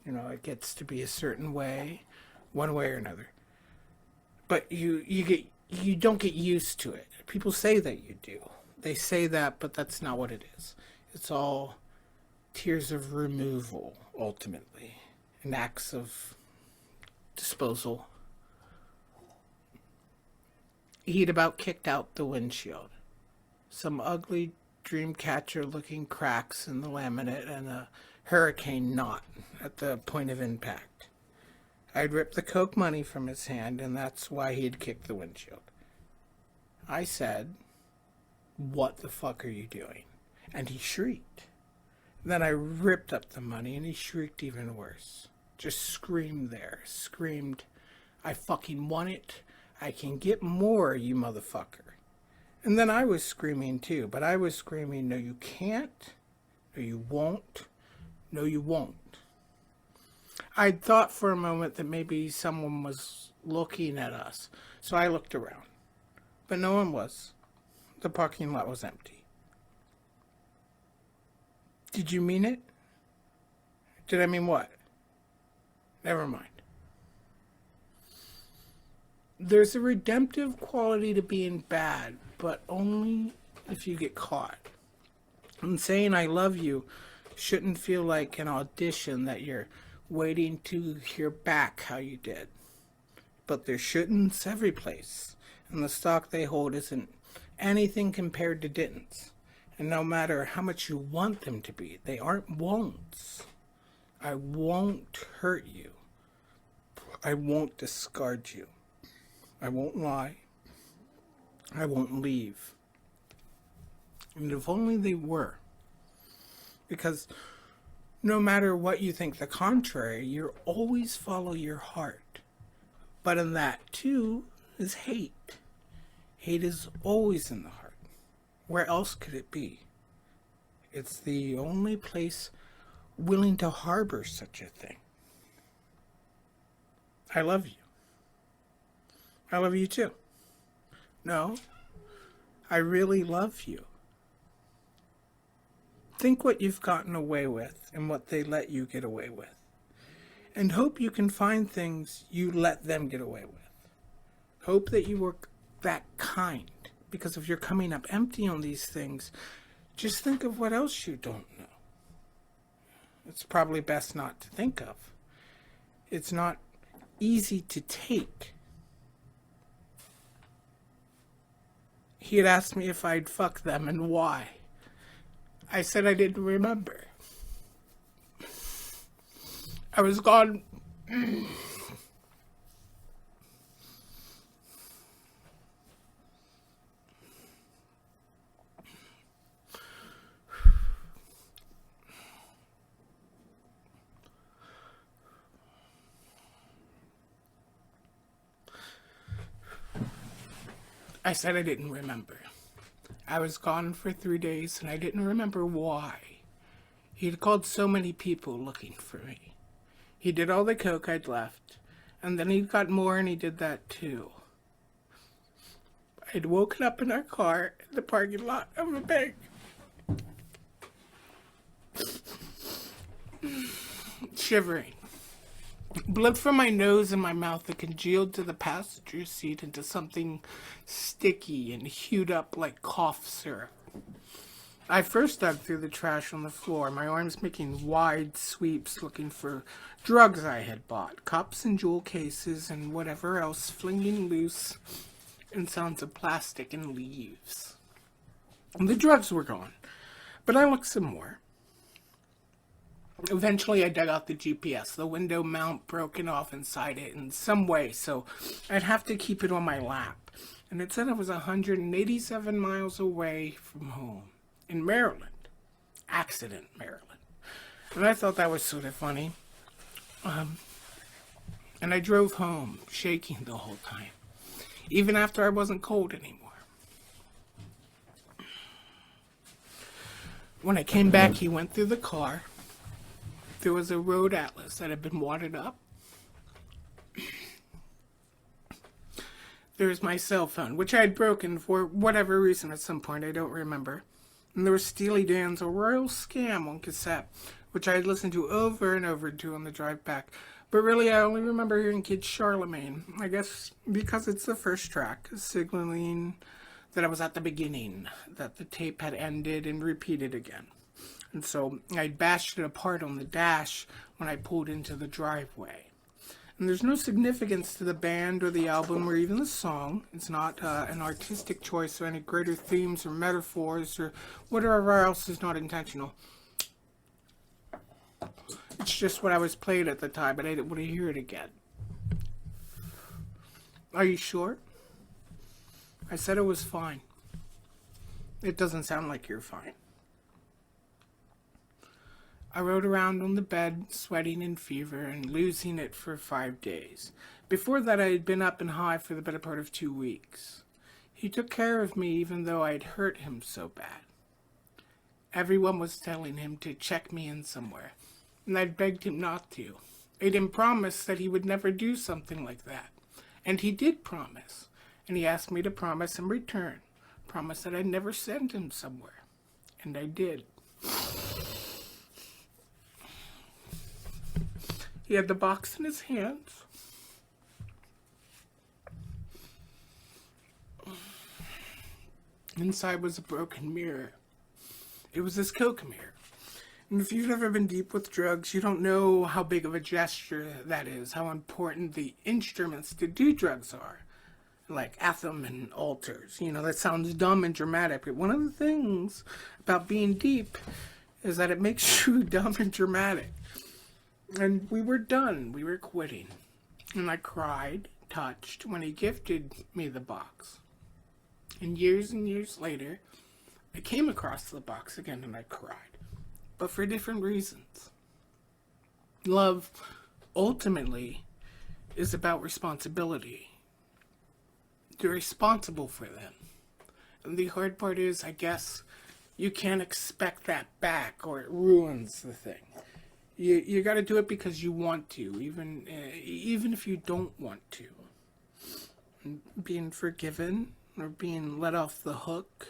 You know, it gets to be a certain way, one way or another. But you don't get used to it. People say that you do. They say that, but that's not what it is. It's all tears of removal, ultimately, and acts of disposal. He'd about kicked out the windshield. Some ugly dreamcatcher-looking cracks in the laminate and a hurricane knot at the point of impact. I'd ripped the Coke money from his hand, and that's why he'd kicked the windshield. I said, "What the fuck are you doing?" And he shrieked. Then I ripped up the money, and he shrieked even worse. Just screamed, "I fucking want it. I can get more, you motherfucker." And then I was screaming too, but I was screaming, "No, you can't. No, you won't. No, you won't." I'd thought for a moment that maybe someone was looking at us, so I looked around. But no one was. The parking lot was empty. Did you mean it? Did I mean what? Never mind. There's a redemptive quality to being bad, but only if you get caught. And saying I love you shouldn't feel like an audition that you're waiting to hear back how you did. But there's shouldn'ts every place, and the stock they hold isn't anything compared to didn'ts. And no matter how much you want them to be, they aren't won'ts. I won't hurt you. I won't discard you. I won't lie. I won't leave. And if only they were. Because no matter what you think the contrary, you always follow your heart. But in that, too, is hate. Hate is always in the heart. Where else could it be? It's the only place willing to harbor such a thing. I love you. I love you too. No, I really love you. Think what you've gotten away with and what they let you get away with. And hope you can find things you let them get away with. Hope that you were that kind. Because if you're coming up empty on these things, just think of what else you don't know. It's probably best not to think of. It's not easy to take. He had asked me if I'd fuck them and why. I said I didn't remember. I was gone. I said I didn't remember. I was gone for 3 days and I didn't remember why. He'd called so many people looking for me. He did all the coke I'd left, and then he'd got more and he did that too. I'd woken up in our car in the parking lot of a bank. Shivering. Blood from my nose and my mouth that congealed to the passenger seat into something sticky and hued up like cough syrup. I first dug through the trash on the floor, my arms making wide sweeps looking for drugs I had bought, cups and jewel cases and whatever else flinging loose in sounds of plastic and leaves. And the drugs were gone, but I looked some more. Eventually I dug out the GPS, the window mount broken off inside it in some way, so I'd have to keep it on my lap. And it said I was 187 miles away from home, in Maryland. Accident, Maryland. And I thought that was sort of funny. And I drove home, shaking the whole time, even after I wasn't cold anymore. When I came back, he went through the car. There was a road atlas that had been wadded up. There was my cell phone, which I had broken for whatever reason at some point, I don't remember. And there was Steely Dan's A Royal Scam on cassette, which I had listened to over and over on the drive back. But really, I only remember hearing Kid Charlemagne, I guess because it's the first track, signaling that I was at the beginning, that the tape had ended and repeated again. And so I bashed it apart on the dash when I pulled into the driveway. And there's no significance to the band or the album or even the song. It's not an artistic choice or any greater themes or metaphors or whatever else is not intentional. It's just what I was playing at the time, but I didn't want to hear it again. Are you sure? I said it was fine. It doesn't sound like you're fine. I rode around on the bed, sweating in fever and losing it for 5 days. Before that, I had been up and high for the better part of 2 weeks. He took care of me even though I'd hurt him so bad. Everyone was telling him to check me in somewhere, and I'd begged him not to. Made him promise that he would never do something like that. And he did promise, and he asked me to promise in return. Promise that I'd never send him somewhere. And I did. He had the box in his hands. Inside was a broken mirror. It was his coke mirror. And if you've ever been deep with drugs, you don't know how big of a gesture that is, how important the instruments to do drugs are. Like Atham and altars. You know, that sounds dumb and dramatic, but one of the things about being deep is that it makes you dumb and dramatic. And we were done. We were quitting. And I cried, touched, when he gifted me the box. And years later, I came across the box again and I cried. But for different reasons. Love, ultimately, is about responsibility. You're responsible for them. And the hard part is, I guess, you can't expect that back or it ruins the thing. You got to do it because you want to, even if you don't want to. And being forgiven or being let off the hook,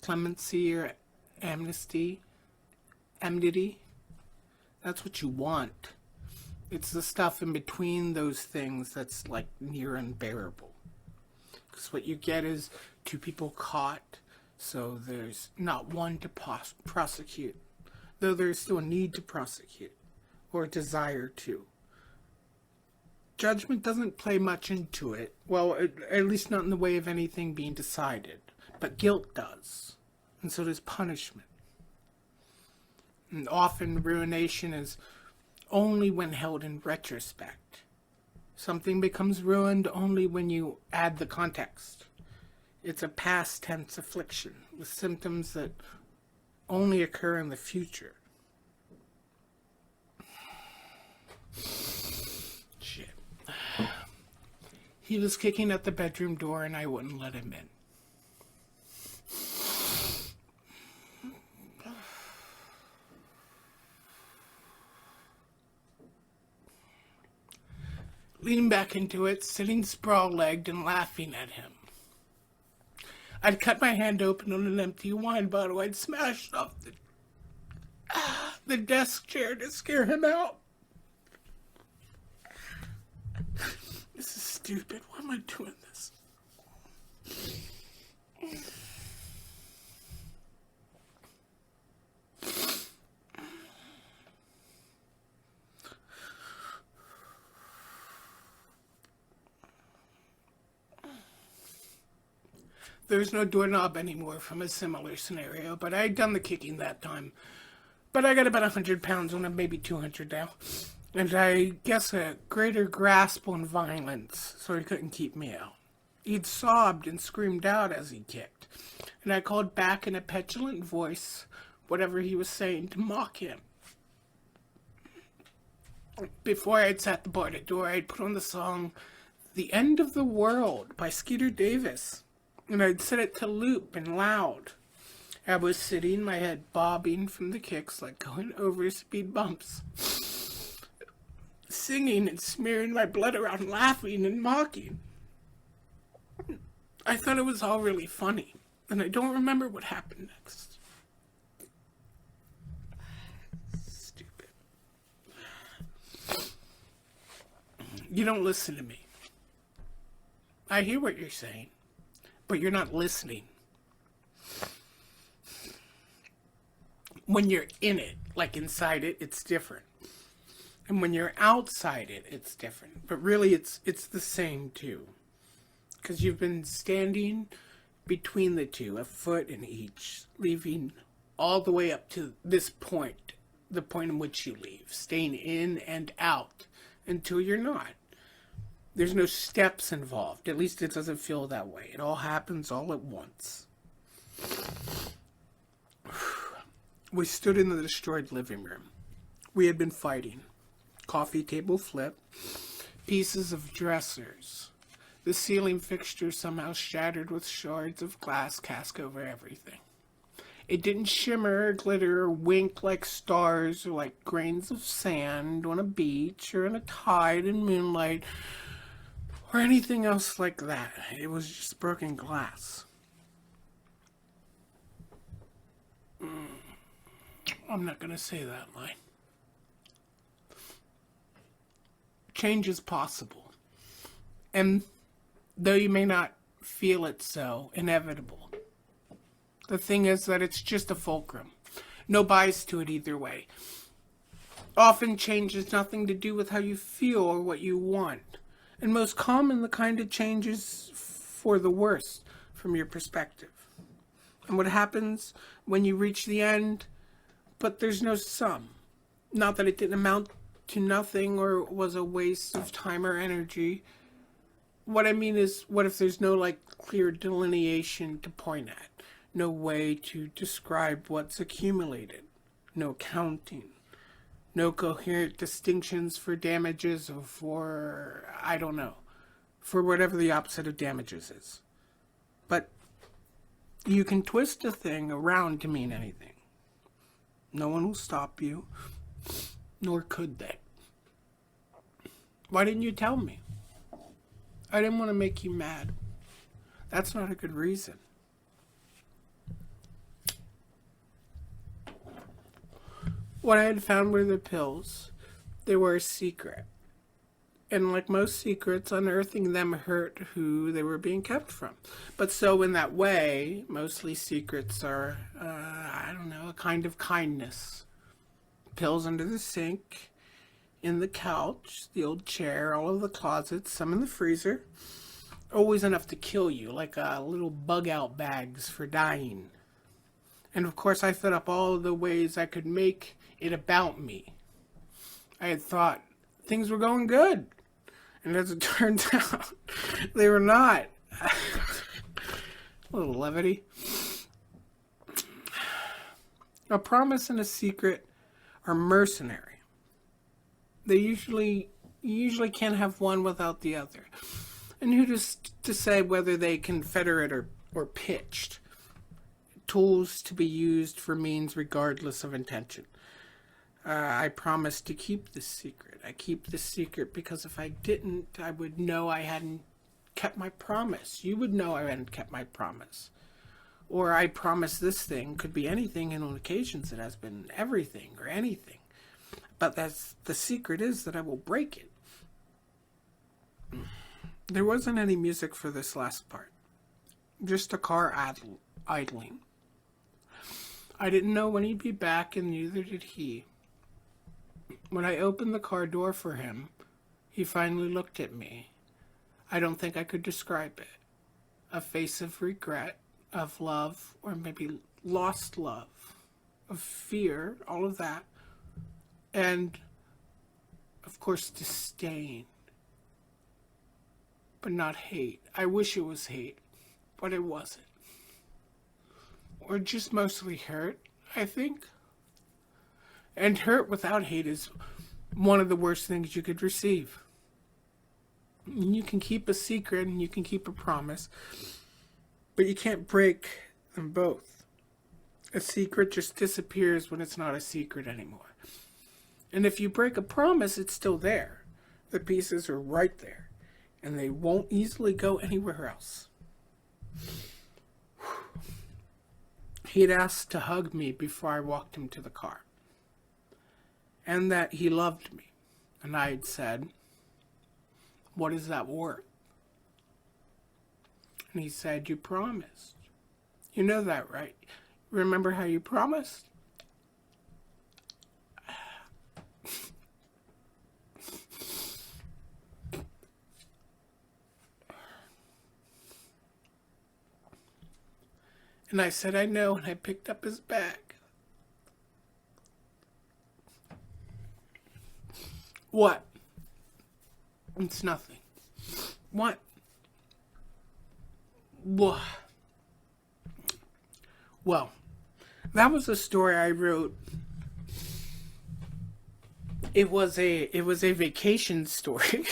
clemency or amnesty, enmity, that's what you want. It's the stuff in between those things that's like near unbearable. Because what you get is 2 people caught, so there's not one to prosecute. Though there's still a need to prosecute, or a desire to. Judgment doesn't play much into it, well, at least not in the way of anything being decided, but guilt does, and so does punishment. And often ruination is only when held in retrospect. Something becomes ruined only when you add the context. It's a past tense affliction with symptoms that only occur in the future. Shit. He was kicking at the bedroom door and I wouldn't let him in. Leaning back into it, sitting sprawl-legged and laughing at him. I'd cut my hand open on an empty wine bottle. I'd smashed off the desk chair to scare him out. This is stupid. Why am I doing this? There's no doorknob anymore from a similar scenario, but I had done the kicking that time. But I got about 100 pounds on him, maybe 200 now. And I guess a greater grasp on violence, so he couldn't keep me out. He'd sobbed and screamed out as he kicked, and I called back in a petulant voice whatever he was saying to mock him. Before I'd sat the bar at the door, I'd put on the song The End of the World by Skeeter Davis, and I'd set it to loop and loud. I was sitting, my head bobbing from the kicks like going over speed bumps, singing and smearing my blood around, laughing and mocking. I thought it was all really funny, and I don't remember what happened next. Stupid. You don't listen to me. I hear what you're saying, but you're not listening. When you're in it, like inside it, it's different. And when you're outside it, it's different. But really, it's the same too. Because you've been standing between the two, a foot in each, leaving all the way up to this point, the point in which you leave, staying in and out until you're not. There's no steps involved. At least it doesn't feel that way. It all happens all at once. We stood in the destroyed living room. We had been fighting. Coffee table flip. Pieces of dressers. The ceiling fixture somehow shattered with shards of glass cast over everything. It didn't shimmer or glitter or wink like stars or like grains of sand on a beach or in a tide and moonlight or anything else like that. It was just broken glass. I'm not going to say that line. Change is possible. And though you may not feel it so, inevitable. The thing is that it's just a fulcrum. No bias to it either way. Often change has nothing to do with how you feel or what you want. And most common, the kind of change is for the worse from your perspective. And what happens when you reach the end, but there's no sum. Not that it didn't amount to nothing or was a waste of time or energy. What I mean is, what if there's no clear delineation to point at? No way to describe what's accumulated. No counting. No coherent distinctions for damages or for, I don't know, for whatever the opposite of damages is. But you can twist a thing around to mean anything. No one will stop you, nor could they. Why didn't you tell me? I didn't want to make you mad. That's not a good reason. What I had found were the pills. They were a secret. And like most secrets, unearthing them hurt who they were being kept from. But so in that way, mostly secrets are, a kind of kindness. Pills under the sink, in the couch, the old chair, all of the closets, some in the freezer. Always enough to kill you, like little bug-out bags for dying. And of course, I thought up all the ways I could make it about me. I had thought things were going good. And as it turns out, they were not. A little levity. A promise and a secret are mercenary. You usually can't have one without the other. And who's to say whether they confederate or pitched? Tools to be used for means regardless of intention. I promised to keep this secret. I keep this secret because if I didn't, I would know I hadn't kept my promise. You would know I hadn't kept my promise. Or I promised this thing could be anything, and on occasions it has been everything or anything. But that's the secret is that I will break it. There wasn't any music for this last part. Just a car idling. I didn't know when he'd be back, and neither did he. When I opened the car door for him, he finally looked at me. I don't think I could describe it. A face of regret, of love, or maybe lost love, of fear, all of that. And, of course, disdain. But not hate. I wish it was hate, but it wasn't. Or just mostly hurt, I think. And hurt without hate is one of the worst things you could receive. You can keep a secret and you can keep a promise, but you can't break them both. A secret just disappears when it's not a secret anymore. And if you break a promise, it's still there. The pieces are right there, and they won't easily go anywhere else. He had asked to hug me before I walked him to the car, and that he loved me. And I had said, "What is that worth?" And he said, "You promised. You know that, right? Remember how you promised?" And I said, "I know," and I picked up his bag. What? It's nothing. What? What? Well, that was a story I wrote. It was a vacation story.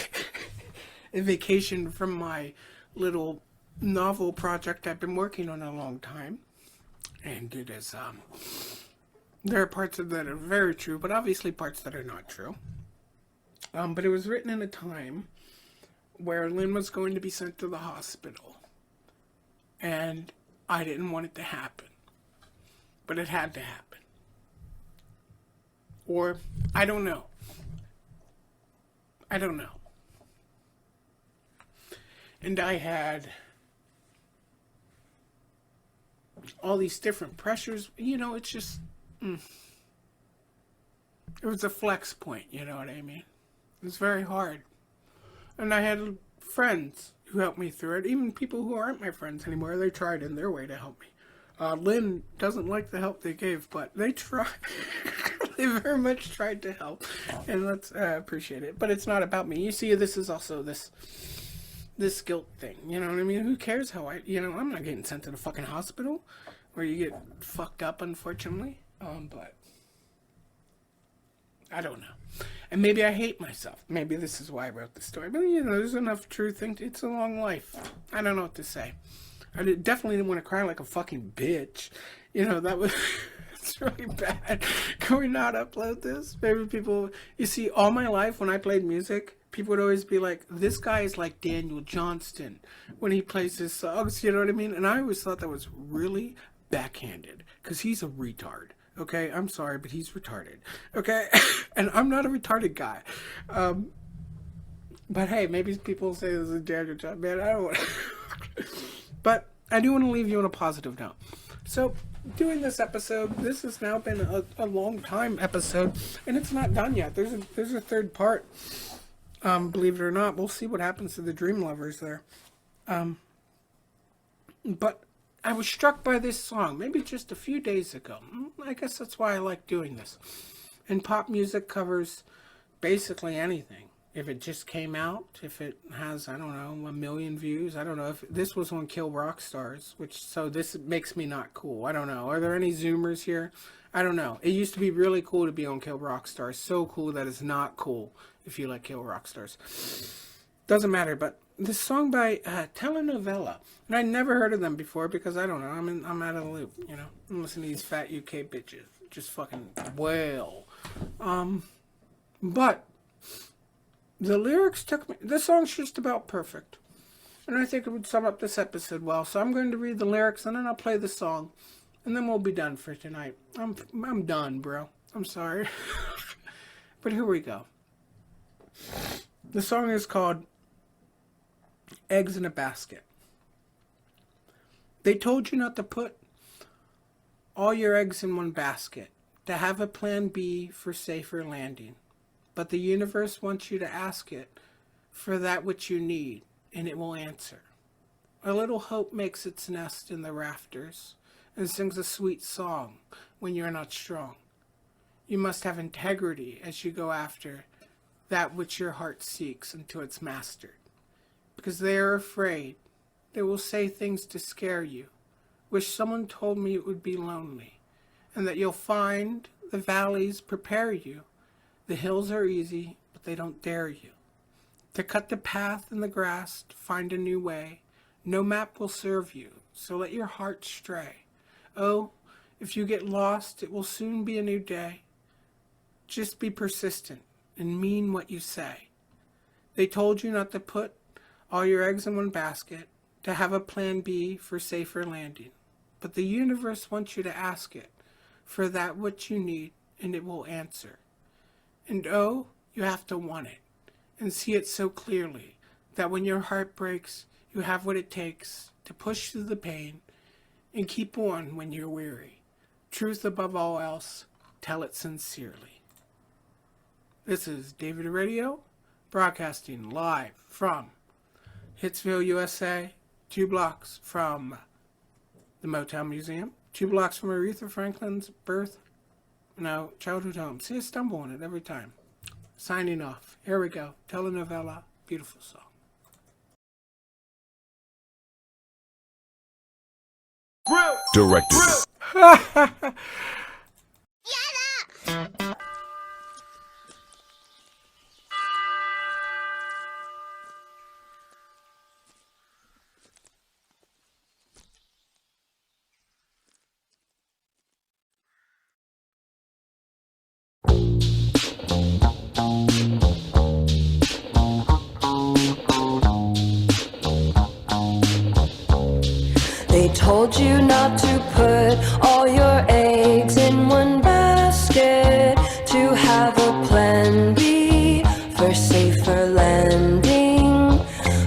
A vacation from my little novel project I've been working on a long time. And it is, there are parts of that are very true, but obviously parts that are not true. But it was written in a time where Lynn was going to be sent to the hospital. And I didn't want it to happen. But it had to happen. Or, I don't know. I don't know. And I had all these different pressures. You know, it's just... It was a flex point, you know what I mean? It was very hard. And I had friends who helped me through it. Even people who aren't my friends anymore, they tried in their way to help me. Lynn doesn't like the help they gave, but they tried. They very much tried to help. And let's appreciate it. But it's not about me. You see, this is also this guilt thing. You know what I mean? Who cares how I'm not getting sent to the fucking hospital where you get fucked up, unfortunately. But I don't know. And maybe I hate myself. Maybe this is why I wrote the story. But, there's enough truth. It's a long life. I don't know what to say. I definitely didn't want to cry like a fucking bitch. That was... It's really bad. Can we not upload this? Maybe people... You see, all my life when I played music, people would always be like, this guy is like Daniel Johnston when he plays his songs. You know what I mean? And I always thought that was really backhanded. Because he's a retard. Okay, I'm sorry, but he's retarded. Okay, and I'm not a retarded guy. But hey, maybe people say this is a Daniel job, man. I don't want to. But I do want to leave you on a positive note. So, doing this episode, this has now been a long time episode, and it's not done yet. There's a third part. Believe it or not, we'll see what happens to the Dream Lovers there. But I was struck by this song maybe just a few days ago. I guess that's why I like doing this. And pop music covers basically anything. If it just came out, if it has, I don't know, 1 million views, I don't know. If this was on Kill Rock Stars, so this makes me not cool. I don't know. Are there any Zoomers here? I don't know. It used to be really cool to be on Kill Rock Stars. So cool that it's not cool if you like Kill Rock Stars. Doesn't matter, but this song by Telenovela, and I never heard of them before because I don't know. I'm out of the loop, you know. I'm listening to these fat UK bitches just fucking wail. But the lyrics took me. This song's just about perfect, and I think it would sum up this episode well. So I'm going to read the lyrics and then I'll play the song, and then we'll be done for tonight. I'm done, bro. I'm sorry, but here we go. The song is called Eggs in a Basket. They told you not to put all your eggs in one basket, to have a plan B for safer landing. But the universe wants you to ask it for that which you need, and it will answer. A little hope makes its nest in the rafters and sings a sweet song when you're not strong. You must have integrity as you go after that which your heart seeks until it's mastered. Because they are afraid. They will say things to scare you. Wish someone told me it would be lonely, and that you'll find the valleys prepare you. The hills are easy, but they don't dare you. To cut the path in the grass, to find a new way, no map will serve you, so let your heart stray. Oh, if you get lost, it will soon be a new day. Just be persistent and mean what you say. They told you not to put all your eggs in one basket, to have a plan B for safer landing. But the universe wants you to ask it for that which you need, and it will answer. And oh, you have to want it, and see it so clearly, that when your heart breaks, you have what it takes to push through the pain, and keep on when you're weary. Truth above all else, tell it sincerely. This is David Radio, broadcasting live from Hitsville, USA, 2 blocks from the Motown Museum, 2 blocks from Aretha Franklin's childhood home. See, I stumble on it every time. Signing off. Here we go. Telenovela. Beautiful song. Directors. They told you not to put all your eggs in one basket, to have a plan B for safer landing.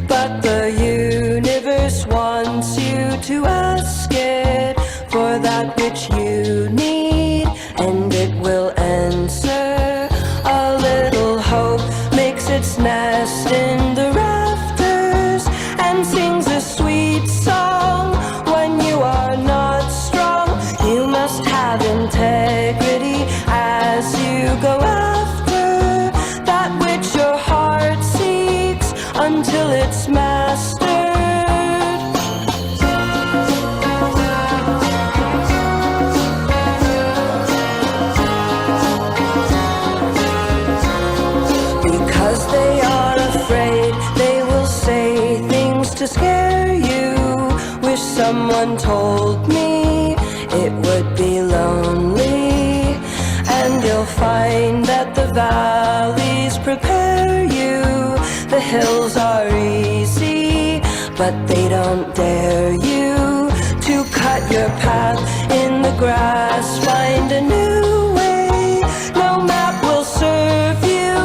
But the universe wants you to ask it for that which you need, and it will answer. A little hope makes its nest in the rafters and sings a sweet song when you are not strong. You must have integrity as you go after that which your heart seeks until it's mastered. Because they are afraid, they will say things to scare you. Wish someone told me it would be lonely, and you'll find that the valleys prepare you. The hills are easy, but they don't dare you to cut your path in the grass. Find a new way, no map will serve you,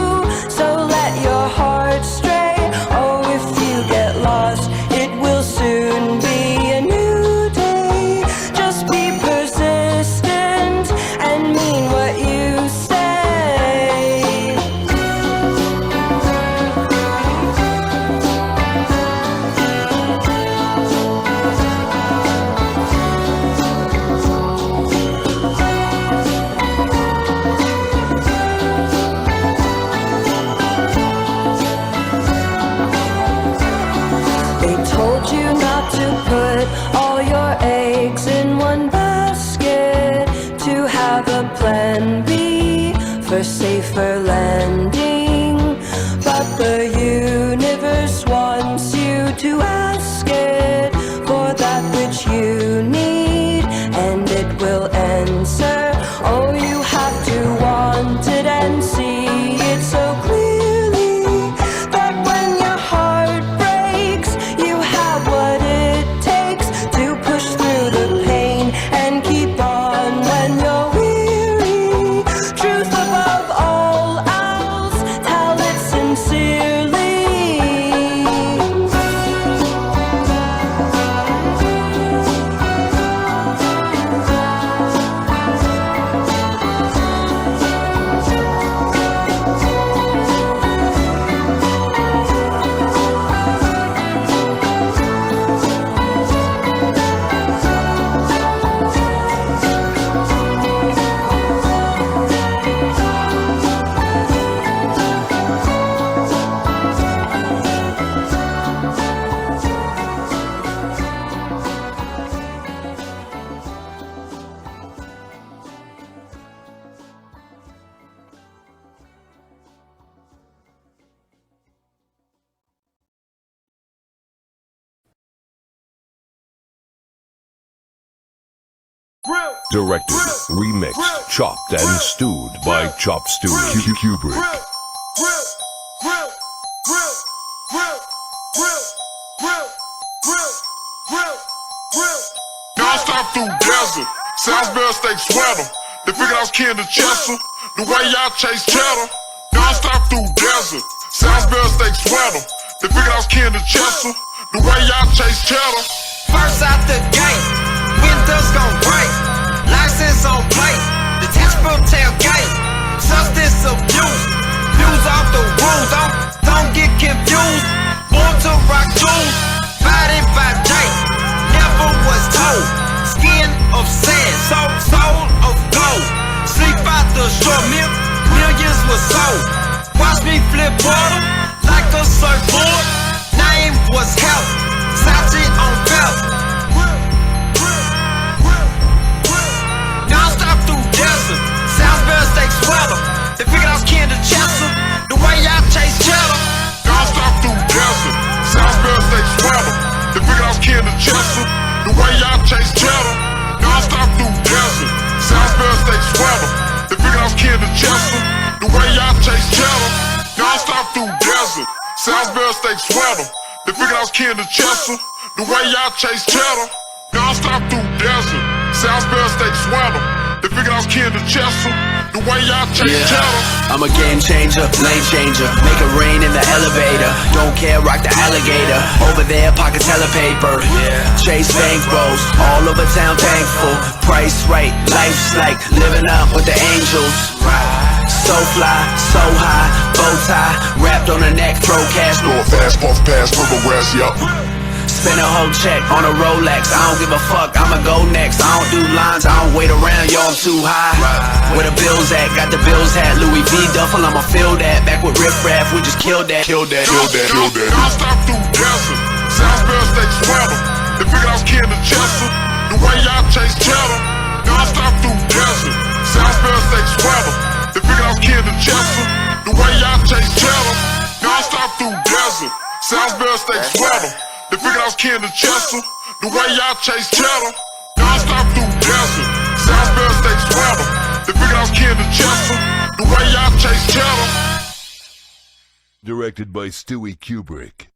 so let your heart stray. Oh, if you get lost, it will soon be a new day. Just be persistent and mean what you say. have a plan B for safer landing, but the universe wants you to ask it for that which you need, and it will answer. Oh, you have to want it and see it so clearly that when your heart breaks, you have what it takes to push through the pain and keep on when you're weary. Truth above all else, tell it sincerely. Directed, remixed, chopped, and stewed by Chop Stew Kubrick. Non-stop through desert, Salisbury steak sweater. They figured I was kin to Chester, the way y'all chase cheddar. Non-stop through desert, Salisbury steak sweater. They figured I was kin to Chester, the way y'all chase cheddar. First out the gate, windows gon' break. License on plate, detachable tailgate. Substance abuse, views off the rules. Don't get confused. Born to rock jewels, body by day. Never was told. Skin of sand, soul of gold. Sleep out the shore, millions was sold. Watch me flip water like a surfboard. Name was Help, Sachi on belt. Non-stop through desert, Salisbury steak sweater. They figured I was kin to Chester, the way y'all chase cheddar. Non-stop through desert, Salisbury steak sweater. They figured I was kin to Chester, the way y'all chase cheddar. Non-stop through desert, Salisbury steak sweater. They figured I was kin to Chester, the way y'all chase cheddar. Non-stop through desert, Salisbury steak sweater. They figured I was kin to Chester, the way y'all chase cheddar. Non-stop through desert, Salisbury steak sweater. They figured I was kin to Chester, the way y'all chase cheddar. I'm a game changer, lane changer. Make it rain in the elevator. Don't care, rock the alligator. Over there, pocket teller paper. Chase bankrolls, all over town thankful. Price right, life's like living up with the angels. So fly, so high, bow tie, wrapped on the neck, throw cash. Go fast, puff pass, purple grass, yup. Spend a whole check on a Rolex. I don't give a fuck, I'ma go next. I don't do lines, I don't wait around, yo, I'm too high. Where the bills at? Got the bills hat. Louis V duffel, I'ma fill that. Back with Riff Raff, we just killed that. Non-stop through desert, Salisbury steak sweater. They figured I was kin to Chester, the way y'all chase cheddar. Non-stop through desert, Salisbury steak sweater. They figured I was kin to Chester, the way y'all chase cheddar. Non-stop through desert, Salisbury steak sweater. They figured I was kin to Chester, the way y'all chase cheddar. Non-stop through desert, Salisbury steak sweater. They figured I was kin to Chester, the way y'all chase cheddar. Directed by Stewie Kubrick.